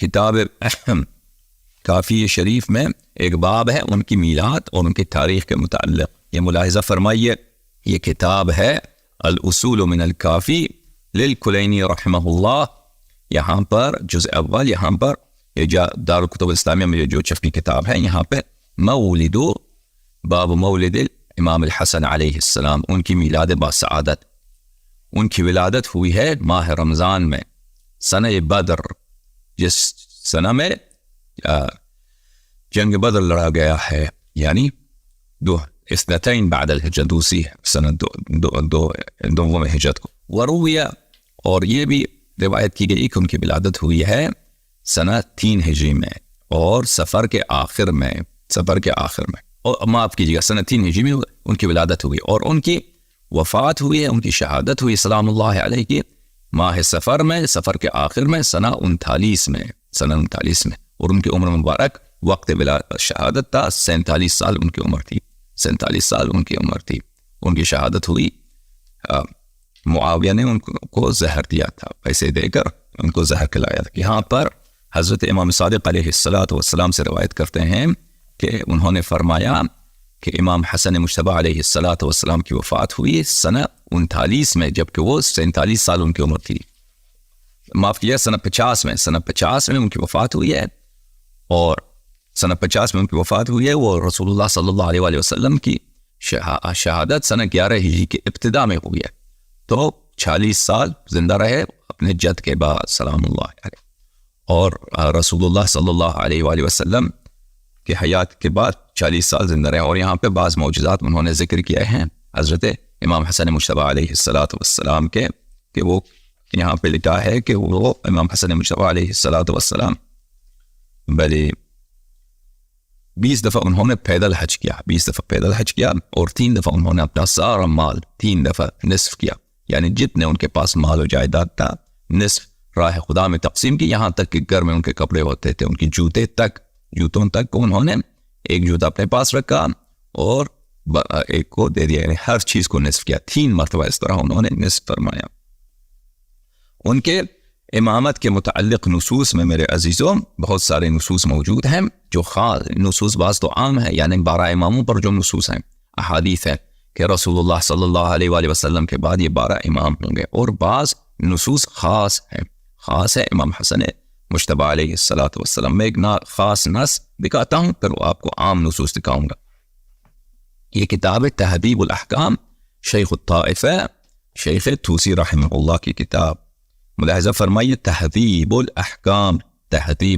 کتاب کافی شریف میں ایک باب ہے ان کی میلاد اور ان کی تاریخ کے متعلق. یہ ملاحظہ فرمائیے، یہ کتاب ہے الاصول من الکافی للکلینی رحمہ اللہ. یہاں پر جزء اول، یہاں پر یہ دارالکتب الاسلامیہ میں جو چھپی کتاب ہے، یہاں پہ باب مولد امام الحسن علیہ السلام، ان کی میلاد باسعادت. ان کی ولادت ہوئی ہے ماہ رمضان میں سنہ بدر، جس سنہ میں جنگ بدر لڑا گیا ہے، یعنی اثنتین بعد الہجرہ، دوسری سنہ دوم ہجرت کو. ورویہ، اور یہ بھی روایت کی گئی کہ ان کی ولادت ہوئی ہے سنہ 3 ہجری میں اور سفر کے آخر میں، اور معاف کیجیے گا، سنہ 3 ہجری میں ان کی ولادت ہوئی اور ان کی وفات ہوئی ہے، ان کی شہادت ہوئی سلام اللہ علیہ کی ماہ سفر میں، سفر کے آخر میں سنہ 39 میں، اور ان کی عمر مبارک وقت شہادت تھا 47 سال ان کی عمر تھی، 47 سال ان کی عمر تھی. ان کی شہادت ہوئی، معاویہ نے ان کو زہر دیا تھا، پیسے دے کر ان کو زہر کھلایا تھا. یہاں پر حضرت امام صادق علیہ السلام سے روایت کرتے ہیں کہ انہوں نے فرمایا کہ امام حسن مجتبی علیہ السلام کی وفات ہوئی سنہ 39 میں، جبکہ وہ 47 سال ان کی عمر تھی. معاف کیا، سنہ 50 میں ان کی وفات ہوئی ہے، اور سنہ 50 میں ان کی وفات ہوئی ہے. وہ رسول اللہ صلی اللہ علیہ وسلم کی شہادت سنہ 11 ہجری کی ابتدا میں ہوئی ہے، تو 46 سال زندہ رہے اپنے جد کے بعد سلام اللہ علیہ، اور رسول اللہ صلی اللہ علیہ وآلہ وسلم کے حیات کے بعد 40 سال زندہ رہے. اور یہاں پہ بعض معجزات انہوں نے ذکر کیا ہیں حضرت امام حسن مجتبی علیہ السلام کے، کہ وہ یہاں پہ لکھا ہے کہ وہ امام حسن مجتبی علیہ السلام بلے 20 دفعہ انہوں نے پیدل حج کیا، اور 3 دفعہ انہوں نے اپنا سارا مال 3 دفعہ نصف کیا، یعنی جتنے ان کے پاس مال و جائیداد تھا نصف راہ خدا میں تقسیم کی. یہاں تک کہ گھر میں ان کے کپڑے ہوتے تھے، ان کی جوتوں تک انہوں نے ایک جوتا اپنے پاس رکھا اور ایک کو دے دیا، یعنی ہر چیز کو نصف کیا. 3 مرتبہ اس طرح انہوں نے نصف فرمایا. ان کے امامت کے متعلق نصوص میں میرے عزیزوں بہت سارے نصوص موجود ہیں، جو خاص نصوص بعض تو عام ہے، یعنی 12 اماموں پر جو نصوص ہیں، احادیث ہے کہ رسول اللہ صلی اللہ علیہ وآلہ وسلم کے بعد یہ 12 امام ہوں گے، اور بعض نصوص خاص ہے امام حسن مجتبی علیہ السلام. میں ایک خاص نص دکھاتا ہوں، پھر آپ کو عام نصوص دکھاؤں گا. یہ کتاب تہذیب الاحکام، شیخ الطائفہ شیخ توسی رحمہ اللہ کی کتاب. ملاحظہ فرمائیے، تہذیب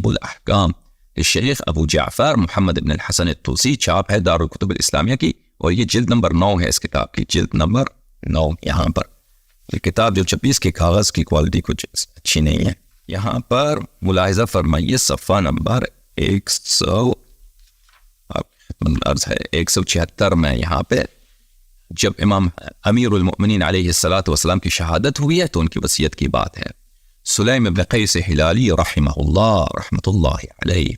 الاحکام شیخ ابو جعفر محمد بن الحسن الطوسی، چھاپ ہے دارالکتب الاسلامیہ کی، اور یہ جلد نمبر 9 ہے اس کتاب کی، جلد نمبر 9. یہاں پر یہ کتاب جو 26 کے کاغذ کی کوالٹی کچھ اچھی نہیں ہے. یہاں پر ملاحظہ فرمائیے صفحہ نمبر 176 میں، یہاں پہ جب امام امیر المؤمنین علیہ السلام کی شہادت ہوئی ہے تو ان کی وصیت کی بات ہے. سلیم بن قیس ہلالی رحمہ اللہ رحمۃ اللہ علیہ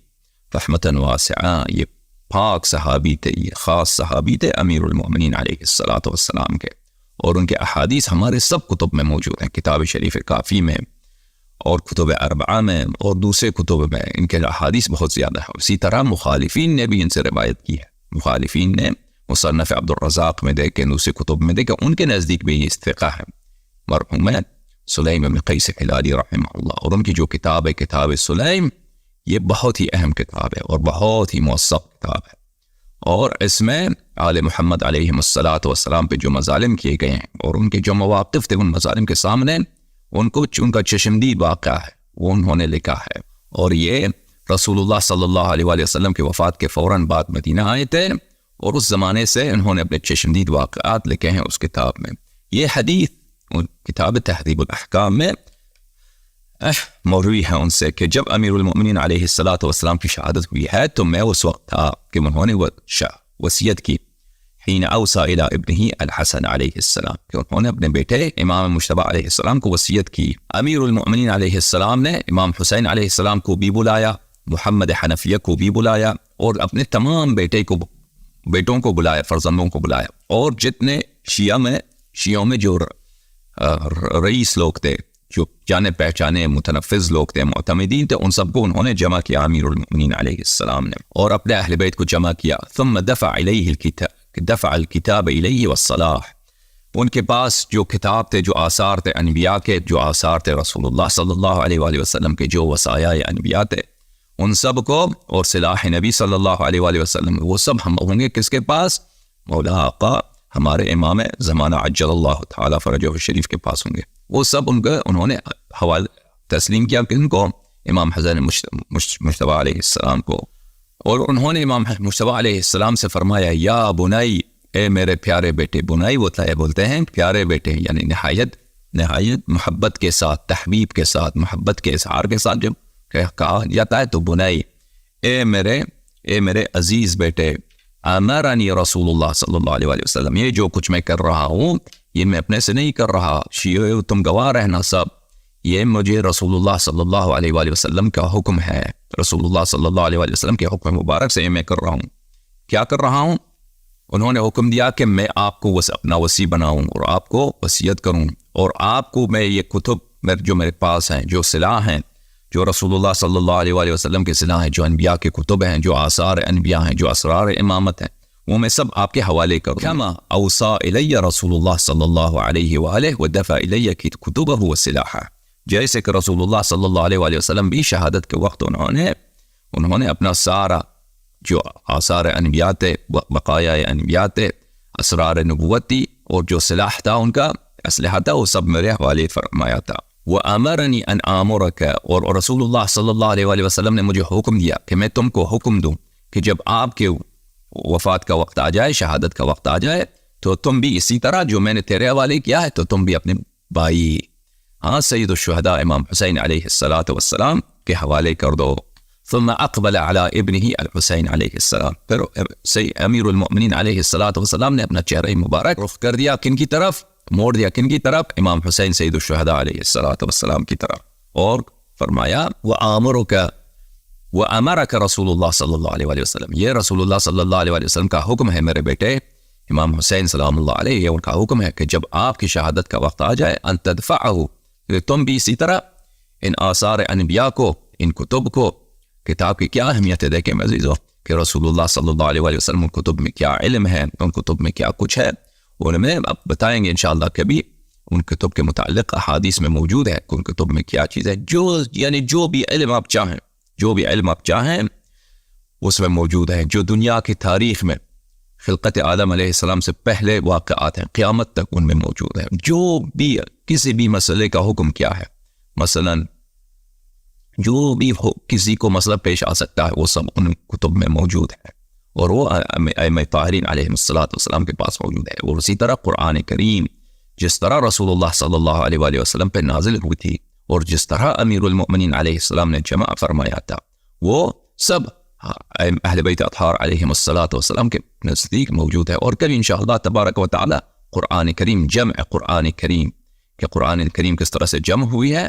رحمتاً واسعہ، یہ پاک صحابی تھے، یہ خاص صحابی تھے امیر المؤمنین علیہ السلام کے، اور ان کے احادیث ہمارے سب کتب میں موجود ہیں، کتاب شریف کافی میں اور کتب اربعہ میں اور دوسرے کتب میں ان کے احادیث بہت زیادہ ہیں. اسی طرح مخالفین نے بھی ان سے روایت کی ہے، مخالفین نے مصنف عبد الرزاق میں دیکھے، دوسرے کتب میں دیکھے، ان کے نزدیک بھی یہ ثقہ ہے مرحوم سلیم بن قیس ہلالی رحمہ اللہ. اور ان کی جو کتاب ہے کتاب سلیم، یہ بہت ہی اہم کتاب ہے اور بہت ہی موثق کتاب ہے، اور اس میں آل محمد علیہ السلام پہ جو مظالم کیے گئے ہیں اور ان کے جو مواقف تھے ان مظالم کے سامنے ان کا چشمدید واقعہ ہے وہ انہوں نے لکھا ہے. اور یہ رسول اللہ صلی اللہ علیہ وآلہ وسلم کی وفات کے فوراً بعد مدینہ آئے تھے، اور اس زمانے سے انہوں نے اپنے چشمدید واقعات لکھے ہیں اس کتاب میں. یہ حدیث کتاب تہذیب الاحکام میں مروی ہے ان سے کہ جب امیر المؤمنین علیہ السلام کی شہادت ہوئی ہے تو میں اس وقت تھا کہ انہوں نے وصیت کی، حین اوصى الى ابنہ الحسن علیہ السلام، کہ انہوں نے اپنے بیٹے امام مجتبی علیہ السلام کو وصیت کی. امیر المؤمنین علیہ السلام نے امام حسین علیہ السلام کو بھی بلایا، محمد حنفیہ کو بھی بلایا، اور اپنے تمام بیٹوں کو بلایا، فرزندوں کو بلایا، اور جتنے شیعوں میں جو رئیس لوگ تھے، جو جانے پہچانے متنفذ لوگ تھے، معتمدین تھے، ان سب کو انہوں نے جمع کیا امیر المؤمنین علیہ السلام نے، اور اپنے اہل بیت کو جمع کیا. ثم دفع الكتاب الیہ والصلاح، ان کے پاس جو کتاب تھے، جو آثار تھے انبیاء کے، جو آثار تھے رسول اللہ صلی اللہ علیہ وآلہ وسلم کے، جو وصایا انبیاء تھے، ان سب کو، اور سلاح نبی صلی اللہ علیہ وآلہ وسلم، وہ سب ہم ہوں گے کس کے پاس؟ مولا آقا ہمارے امام زمانہ عجل اللہ تعالیٰ فرجہ الشریف کے پاس ہوں گے. وہ سب انہوں نے حوالہ تسلیم کیا کن کو؟ امام حسن مجتبی علیہ السلام کو. اور انہوں نے امام مجتبی علیہ السلام سے فرمایا یا بنائی، اے میرے پیارے بیٹے. بنائی وہ بولتے ہیں پیارے بیٹے، یعنی نہایت محبت کے ساتھ، تحبیب کے ساتھ، محبت کے اظہار کے ساتھ جب کہا جاتا ہے تو بنائی، اے میرے عزیز بیٹے. امرنی رسول اللہ صلی اللہ علیہ وسلم، یہ جو کچھ میں کر رہا ہوں یہ میں اپنے سے نہیں کر رہا، شیعہ تم گواہ رہنا سب، یہ مجھے رسول اللہ صلی اللہ علیہ وآلہ وسلم کا حکم ہے. رسول اللہ صلی اللہ علیہ وآلہ وسلم کے حکم مبارک سے یہ میں کر رہا ہوں. کیا کر رہا ہوں؟ انہوں نے حکم دیا کہ میں آپ کو اپنا وصی بناؤں اور آپ کو وصیت کروں، اور آپ کو میں یہ کتب جو میرے پاس ہیں، جو صلاح ہیں، جو رسول اللہ صلی اللہ علیہ وآلہ وسلم کے صلاح ہیں، جو انبیاء کے کتب ہیں، جو آثار انبیاء ہیں، جو اسرار امامت ہیں، وہ میں سب آپ کے حوالے کروں. کما اوصى الی رسول اللہ صلی اللہ علیہ وآلہ ودفع الی کتبہ وصلاحہ، جیسے کہ رسول اللہ صلی اللہ علیہ وآلہ وسلم بھی شہادت کے وقت انہوں نے اپنا سارا جو آثار انبیاء تھے، بقایا انبیاء تھے، اسرار نبوت تھی، اور جو صلاح تھا ان کا اسلحہ تھا، وہ سب میرے حوالے فرمایا تھا. وَأَمَرَنِي أَنْ آمُرَكَ، اور رسول اللہ صلی اللہ علیہ وآلہ وسلم نے مجھے حکم دیا کہ میں تم کو حکم دوں کہ جب آپ کے وفات کا وقت آ جائے، شہادت کا وقت آ جائے، تو تم بھی اسی طرح جو میں نے تیرے حوالے کیا ہے تو تم بھی اپنے بھائی سید الشہداء امام حسین علیہ السلام کے حوالے کر دو. ثم اقبل على ابنه الحسین علیہ السلام، پھر امیر المؤمنین علیہ السلام نے اپنا چہرہ مبارک رخ کر دیا کن کی طرف؟ موڑ دیا کن کی طرف؟ امام حسین سید الشہداء علیہ السلام کی طرف، اور فرمایا وَأَمَرَكَ رسول اللہ صلی اللہ علیہ وآلہ وسلم، یہ رسول اللہ صلی اللہ علیہ وآلہ وسلم کا حکم ہے میرے بیٹے امام حسین سلام اللہ علیہ، یہ ان کا حکم ہے کہ جب آپ کی شہادت کا وقت آ جائے ان تدفعہ، کہ تم بھی اسی طرح ان آثار انبیاء کو، ان کتب کو، کتاب کی کیا اہمیت ہے دیکھیں عزیزو، کہ رسول اللہ صلی اللہ علیہ وآلہ وسلم ان کتب میں کیا علم ہے، ان کتب میں کیا کچھ ہے، ان میں اب بتائیں گے انشاءاللہ کبھی، ان کتب کے متعلق احادیث میں موجود ہے کہ ان کتب میں کیا چیز ہے، جو بھی علم آپ چاہیں اس میں موجود ہے، جو دنیا کی تاریخ میں خلقت آدم علیہ السلام سے پہلے واقعات ہیں قیامت تک ان میں موجود ہے. جو بھی کسی بھی مسئلے کا حکم کیا ہے، مثلا جو بھی کسی کو مسئلہ پیش آ سکتا ہے وہ سب ان کتب میں موجود ہے، اور وہ ائمہ طاہرین علیہ السلام کے پاس موجود ہے. اور اسی طرح قرآن کریم جس طرح رسول اللہ صلی اللہ علیہ وآلہ وسلم پہ نازل ہوئی تھی، اور جس طرح امیر المؤمنین علیہ السلام نے جمع فرمایا تھا، وہ سب اہل بیت اطہار علیہم السلام کے نزدیک موجود ہے. اور کبھی انشاءاللہ تبارک و تعالی قرآن کریم، جمع قرآن کریم، کہ قرآن کریم کس طرح سے جمع ہوئی ہے،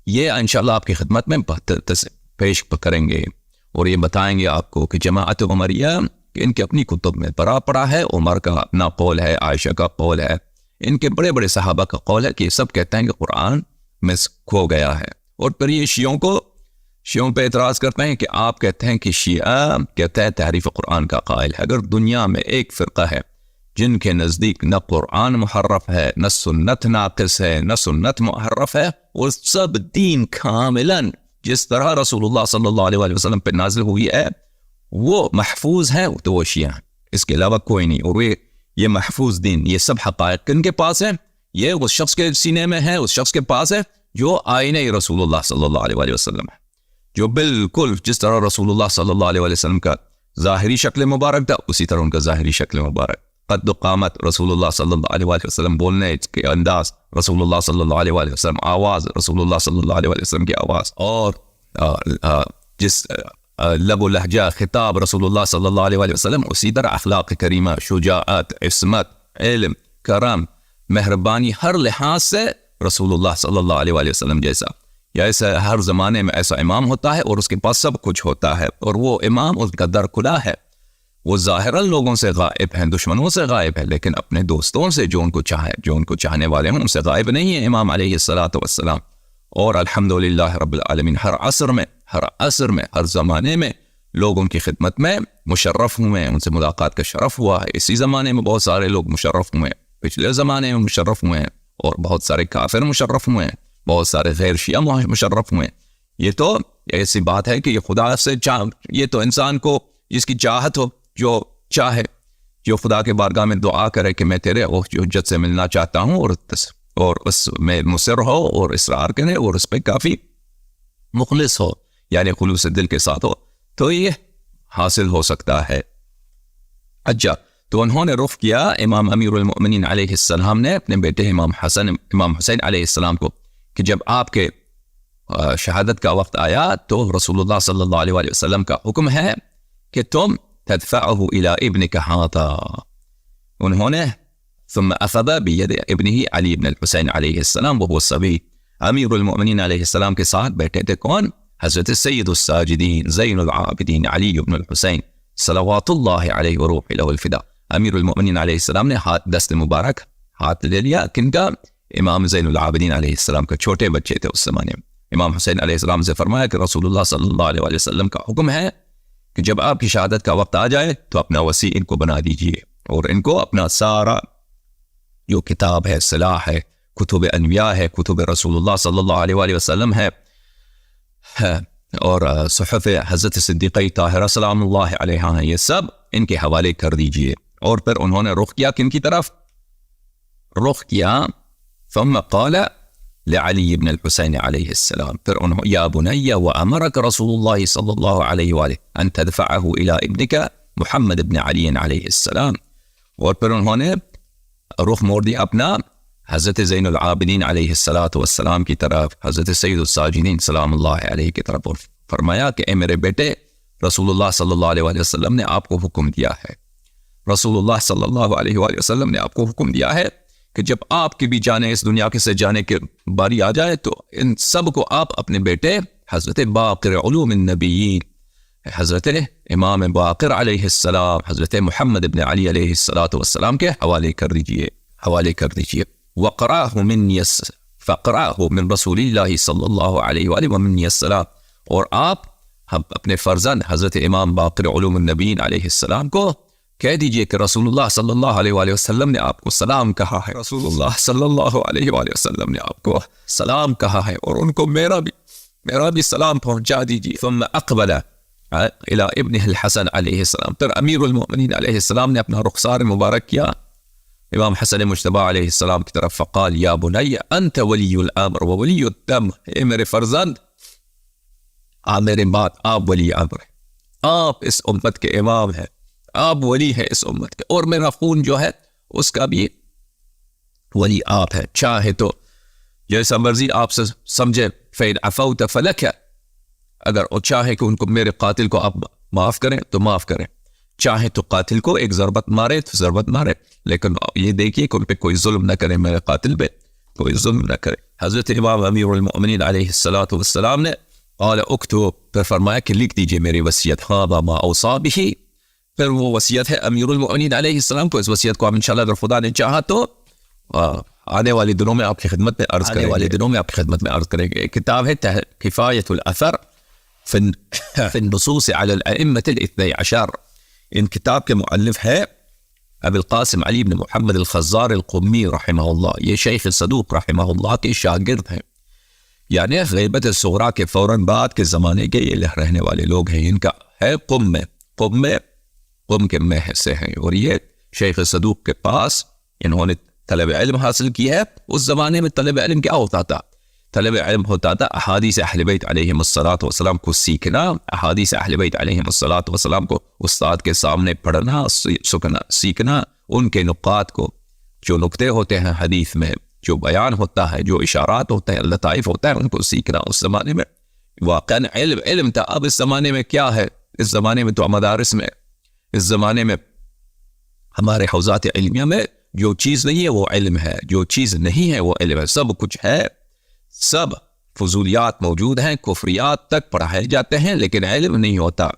یہ انشاءاللہ آپ کی خدمت میں پیش کریں گے، اور یہ بتائیں گے آپ کو کہ جماعت عمریہ ان کے اپنی کتب میں پڑا ہے، عمر کا اپنا قول ہے، عائشہ کا قول ہے، ان کے بڑے بڑے صحابہ کا قول ہے کہ یہ سب کہتے ہیں کہ قرآن میں کھو گیا ہے. اور پھر یہ شیعوں پہ اعتراض کرتے ہیں کہ آپ کہتے ہیں کہ شیعہ کہتے ہیں تحریف قرآن کا قائل ہے. اگر دنیا میں ایک فرقہ ہے جن کے نزدیک نہ قرآن محرف ہے، نہ سنت ناقص ہے، نہ سنت محرف ہے، اور سب دین کاملاً جس طرح رسول اللہ صلی اللہ علیہ وآلہ وسلم پہ نازل ہوئی ہے وہ محفوظ ہے، تو وہ شیعہ ہیں، اس کے علاوہ کوئی نہیں. اور یہ محفوظ دین، یہ سب حقائق کن کے پاس ہے؟ یہ اس شخص کے سینے میں ہے، اس شخص کے پاس ہے جو آئینہ رسول اللہ صلی اللہ علیہ وآلہ وسلم ہے، جو بالکل جس طرح رسول اللہ صلی اللہ علیہ وآلہ وسلم کا ظاہری شکل مبارک تھا اسی طرح ان کا ظاہری شکل مبارک، قد و قامت رسول اللہ صلی اللہ علیہ وآلہ وسلم، بولنے کے انداز رسول اللہ صلی اللہ علیہ وآلہ وسلم، آواز رسول اللہ صلی اللہ علیہ وآلہ وسلم کی آواز، اور جس لب و لہجہ خطاب رسول اللہ صلی اللہ علیہ وآلہ وسلم، اسی طرح اخلاق کریمہ، شجاعت، عصمت، علم، کرم، مہربانی، ہر لحاظ سے رسول اللہ صلی اللہ علیہ وآلہ وسلم جیسا، یا ایسا ہر زمانے میں ایسا امام ہوتا ہے اور اس کے پاس سب کچھ ہوتا ہے، اور وہ امام اس کا درکلا ہے، وہ ظاہراً لوگوں سے غائب ہیں، دشمنوں سے غائب ہے، لیکن اپنے دوستوں سے جو ان کو چاہنے والے ہیں ان سے غائب نہیں ہے امام علیہ الصلوۃ والسلام۔ اور الحمدللہ رب العالمین ہر عصر میں ہر زمانے میں لوگ ان کی خدمت میں مشرف ہوئے ہیں، ان سے ملاقات کا شرف ہوا ہے۔ اسی زمانے میں بہت سارے لوگ مشرف ہوئے ہیں، پچھلے زمانے میں مشرف ہوئے ہیں، اور بہت سارے کافر مشرف ہوئے ہیں، بہت سارے غیر شیعہ مشرف ہوئے ہیں۔ یہ تو ایسی بات ہے کہ یہ خدا سے یہ تو انسان کو جس کی چاہت ہو، جو چاہے، جو خدا کے بارگاہ میں دعا کرے کہ میں تیرے حجت سے ملنا چاہتا ہوں، اور اس میں مصر ہو اور اصرار کرے اور اس پہ کافی مخلص ہو، یعنی خلوص دل کے ساتھ ہو، تو یہ حاصل ہو سکتا ہے۔ اچھا، تو انہوں نے رخ کیا امام امیر المؤمنین علیہ السلام نے اپنے بیٹے امام حسین علیہ السلام کو کہ جب آپ کے شہادت کا وقت آیا تو رسول اللہ صلی اللہ علیہ وسلم کا حکم ہے کہ تم تدفعه الى ابنك هذا۔ انہوں نے ثم اخذ بید ابنہ علی بن الحسین علیہ السلام وهو صبی۔ امیر المؤمنین علیہ السلام کے ساتھ بیٹھے تھے کون؟ حضرت سید الساجدین زین العابدین علی بن الحسین صلوات اللہ علیہ وروح له الفداء۔ امیر المؤمنین علیہ السلام نے دست مبارک ہاتھ لے لیا، کن کا؟ امام زین العابدین علیہ السلام کا، چھوٹے بچے تھے اس زمانے میں۔ امام حسین علیہ السلام سے فرمایا کہ رسول اللہ صلی اللہ علیہ وسلم کا حکم ہے کہ جب آپ کی شہادت کا وقت آ جائے تو اپنا وصی ان کو بنا دیجئے، اور ان کو اپنا سارا جو کتاب ہے، صلاح ہے، کتب انبیاء ہے، کتب رسول اللہ صلی اللہ علیہ وسلم ہے، اور صحف حضرت صدیقہ طاہرہ سلام اللہ علیہ ہیں، یہ سب ان کے حوالے کر دیجئے۔ اور پھر انہوں نے رخ کیا کن کی طرف؟ رخ کیا ثم قال لعلی بن الحسین علیہ السلام، پھر انہوں یا بنی وامرک رسول اللہ صلی اللہ علیہ وآلہ ان تدفعه الى ابنک محمد بن علی علیہ السلام، اور پھر انہوں نے رخ موڑ دیا اپنا حضرت زین العابدین علیہ السلام کی طرف، حضرت سید الساجدین سلام اللہ علیہ کی طرف، اور فرمایا کہ اے میرے بیٹے، رسول اللہ صلی اللہ علیہ وسلم نے آپ کو حکم دیا ہے، رسول اللہ صلی اللہ علیہ وسلم نے آپ کو حکم دیا ہے کہ جب آپ کی بھی جانے اس دنیا کے سے جانے کی باری آ جائے تو ان سب کو آپ اپنے بیٹے حضرت باقر علوم النبیین، حضرت امام باقر علیہ السلام، حضرت محمد بن علی علیہ السلام کے حوالے کر دیجئے۔ وقرأه فقرأه من رسول اللہ صلی اللہ علیہ وآلہ ومنی السلام، اور آپ اپنے فرزند حضرت امام باقر علوم النبیین علیہ السلام کو کہہ دیجئے کہ رسول اللہ صلی اللہ علیہ وآلہ وسلم نے آپ کو سلام کہا ہے، رسول اللہ صلی اللہ علیہ وآلہ وسلم نے آپ کو سلام کہا ہے، اور ان کو میرا بھی سلام پہنچا دیجئے۔ ثم اقبل الى ابنہ الحسن علیہ السلام، پھر امیر المؤمنین علیہ السلام نے اپنا رخسار مبارک کیا امام حسن مجتبی علیہ السلام کی طرف، فقال یا بنی انت ولی الامر وولی الدم، اے میرے فرزند، میرے بات آپ ولی امر ہیں، آپ اس امت کے امام ہیں، آپ ولی ہے اس امت کے، اور میرا خون جو ہے اس کا بھی ولی آپ ہے، چاہے تو جیسا مرضی آپ سے سمجھے، فَإِنْ عَفَوْتَ فَلَكَ، اگر وہ چاہے کہ ان کو میرے قاتل کو آپ معاف کریں تو معاف کریں، چاہے تو قاتل کو ایک ضربت مارے تو ضربت مارے، لیکن یہ دیکھیے کہ ان پہ کوئی ظلم نہ کرے، میرے قاتل پہ کوئی ظلم نہ کرے۔ حضرت امام امیر المؤمنین علیہ السلام نے قال اکتب، پھر فرمایا کہ لکھ دیجئے میری وصیت، هذا ما اوصى به، پھر وہ وصیت ہے امیر المؤمنین علیہ السلام کو۔ اس وصیت کو ہم انشاءاللہ اگر خدا نے چاہا تو آنے والے دنوں میں آپ کی خدمت میں عرض کریں گے۔ کتاب ہے کفایت الاثر فی النصوص علی الائمة الاثنی عشر، ان کتاب کے مؤلف ہے ابو القاسم علی بن محمد الخزار القمی رحمہ اللہ، یہ شیخ صدوق رحمہ اللہ کے شاگرد ہیں، یعنی غیبت صغریٰ کے فوراً بعد کے زمانے کے یہ رہنے والے لوگ ہیں۔ ان کا ہے قم کے مہ سے ہیں، اور یہ شیخ صدوق کے پاس انہوں نے طلب علم حاصل کیا ہے۔ اس زمانے میں طلب علم کیا ہوتا تھا؟ طلب علم ہوتا تھا احادیث اہل بیت علیہم الصلاۃ والسلام کو سیکھنا، احادیث اہل بیت علیہم الصلاۃ والسلام کو استاد کے سامنے پڑھنا، سیکھنا، ان کے نقاط کو، جو نقطے ہوتے ہیں حدیث میں، جو بیان ہوتا ہے، جو اشارات ہوتے ہیں، لطائف ہوتا ہے، ان کو سیکھنا۔ اس زمانے میں واقعاً علم تھا۔ اب اس زمانے میں کیا ہے؟ اس زمانے میں تو مدارس میں، اس زمانے میں ہمارے حوزات علمیہ میں جو چیز نہیں ہے وہ علم ہے، جو چیز نہیں ہے وہ علم ہے، سب کچھ ہے، سب فضولیات موجود ہیں، کفریات تک پڑھائے جاتے ہیں، لیکن علم نہیں ہوتا۔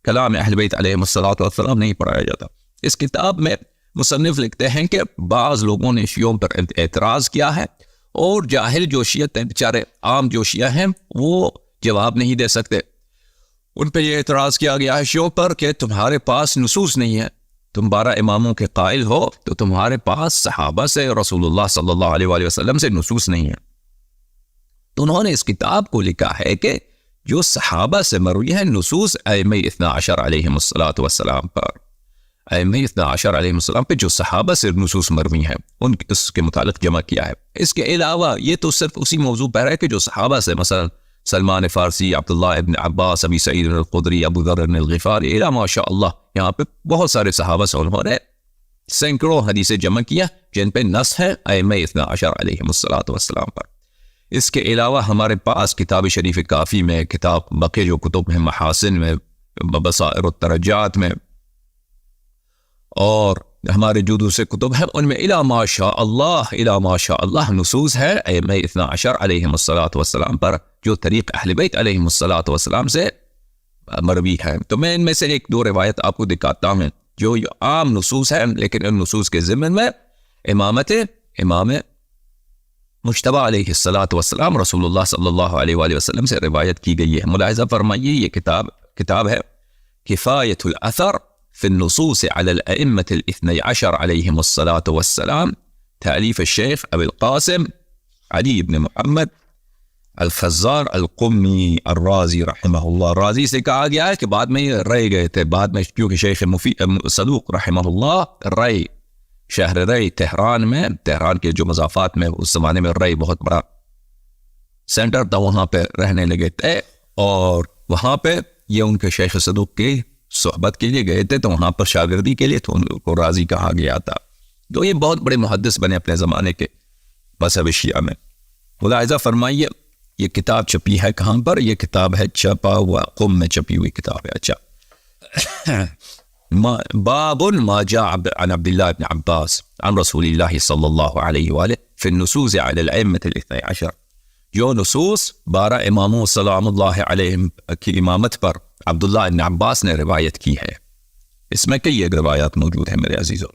کلام اہل بیت علیہم الصلوۃ والسلام نہیں پڑھایا جاتا۔ اس کتاب میں مصنف لکھتے ہیں کہ بعض لوگوں نے شیعوں پر اعتراض کیا ہے، اور جاہل جو شیعت ہیں، بیچارے عام جو شیعہ ہیں، وہ جواب نہیں دے سکتے۔ ان پہ یہ اعتراض کیا گیا ہے شیعوں پر کہ تمہارے پاس نصوص نہیں ہے، تم 12 اماموں کے قائل ہو تو تمہارے پاس صحابہ سے، رسول اللہ صلی اللہ علیہ وآلہ وسلم سے نصوص نہیں ہے۔ تو انہوں نے اس کتاب کو لکھا ہے کہ جو صحابہ سے مروی ہے نصوص ائمہ 12 علیہم الصلوۃ والسلام پر، ائمہ 12 علیہم السلام پہ جو صحابہ سے نصوص مروی ہیں ان اس کے متعلق جمع کیا ہے۔ اس کے علاوہ یہ تو صرف اسی موضوع پر ہے کہ جو صحابہ سے، مثلا سلمان فارسی، عبداللہ ابن عباس، ابی سعید الخدری، ابو ذر الغفاری، الا ماشاء اللہ، یہاں پہ بہت سارے صحابہ سے انہوں نے سینکڑوں حدیثیں جمع کیا جن پہ نص ہے ائمہ 12 علیہم الصلوۃ والسلام پر۔ اس کے علاوہ ہمارے پاس کتاب شریف کافی میں، کتاب بقیہ جو کتب ہیں، محاسن میں، بصائر الدرجات میں، اور ہمارے جو دوسرے کتب ہیں ان میں الا ماشاء اللہ نصوص ہے ائمہ 12 علیہم الصلوۃ والسلام پر جو طریق اہل بیت علیہم الصلوۃ والسلام سے مروی ہے۔ تو میں ان میں سے ایک دو روایت آپ کو دکھاتا ہوں جو عام نصوص ہیں، لیکن ان نصوص کے ضمن میں امامت امام مجتبی علیہ الصلوۃ والسلام رسول اللہ صلی اللہ علیہ وآلہ وسلم سے روایت کی گئی ہے۔ ملاحظہ فرمائیے، یہ کتاب ہے کفایت الاثر فی النصوص علی الائمة 12 علیہم الصلوۃ والسلام، تالیف الشیخ ابی القاسم علی بن محمد الفزار القمی الرازی رحمہ اللہ۔ رازی سے کہا گیا ہے کہ بعد میں یہ رہ گئے تھے، بعد میں کیونکہ شیخ صدوق رحمہ اللہ رے، شہر رے تہران میں، تہران کے جو مضافات میں اس زمانے میں رے بہت بڑا سینٹر تھا، وہاں پہ رہنے لگے تھے، اور وہاں پہ یہ ان کے شیخ صدوق کی صحبت کے لیے گئے تھے، تو وہاں پر شاگردی کے لیے تو ان کو رازی کہا گیا تھا۔ تو یہ بہت بڑے محدث بنے اپنے زمانے کے مذہب شیعہ میں۔ ملاحظہ فرمائیے، یہ کتاب چھپی ہے کہاں پر؟ یہ کتاب ہے چھپا ہوا قم میں چھپی ہوئی کتاب ہے۔ اچھا، باب ما جاء عن عبداللہ بن عباس عن رسول اللہ صلی اللہ علیہ وآلہ فی النصوص علی الائمة 12، جو نصوص 12 اماموں سلام اللہ علیہم کی امامت پر عبداللہ بن عباس نے روایت کی ہے۔ اس میں کئی ایک روایات موجود ہیں میرے عزیزوں۔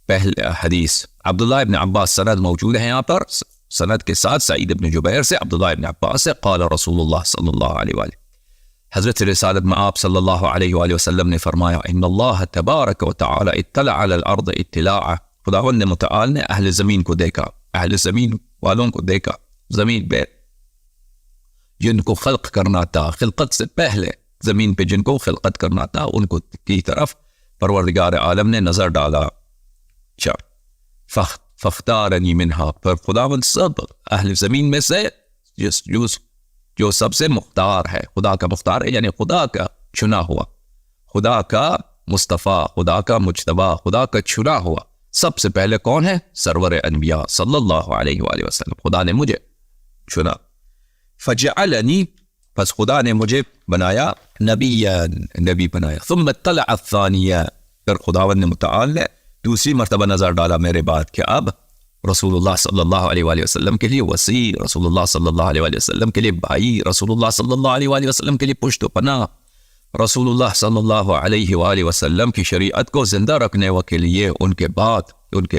پہلے حدیث عبداللہ بن عباس، سند موجود ہے یہاں پر، سند کے ساتھ سعید بن جبیر سے، عبداللہ بن عباس سے، قال رسول اللہ صلی اللہ علیہ وآلہ، حضرت رسالت میں آپ صلی اللہ علیہ وآلہ وسلم نے فرمایا، ان اللہ تبارک و تعالی اطلع علی الارض اطلاعا، خداوند متعال نے اہل زمین کو دیکھا، اہل زمین والوں کو دیکھا، زمین پہ جن کو خلق کرنا تھا، خلقت سے پہلے زمین پہ جن کو خلقت کرنا تھا، ان کو کی طرف پروردگار عالم نے نظر ڈالا۔ فاختارنی منہا، پر خداوند سب اہل زمین میں سے جو سب سے مختار ہے، خدا کا مختار ہے یعنی خدا کا چنا ہوا، خدا کا مصطفیٰ، خدا کا مجتبی، خدا کا چنا ہوا سب سے پہلے کون ہے؟ سرور انبیاء صلی اللہ علیہ وآلہ وسلم، خدا نے مجھے چنا۔ فجعلنی، پس خدا نے مجھے بنایا نبی بنایا۔ ثم اطلع الثانیہ، پھر خداوند متعال نے دوسری مرتبہ نظر ڈالا میرے بعد کہ اب رسول اللہ صلی اللہ علیہ وآلہ وسلم کے لیے وسیع، رسول اللہ صلی اللہ علیہ وآلہ وسلم کے لیے بھائی، رسول اللہ صلی اللہ علیہ وآلہ وسلم کے لیے پشت و پناہ، رسول اللہ صلی اللہ علیہ وآلہ وسلم کی شریعت کو زندہ رکھنے کے لیے ان کے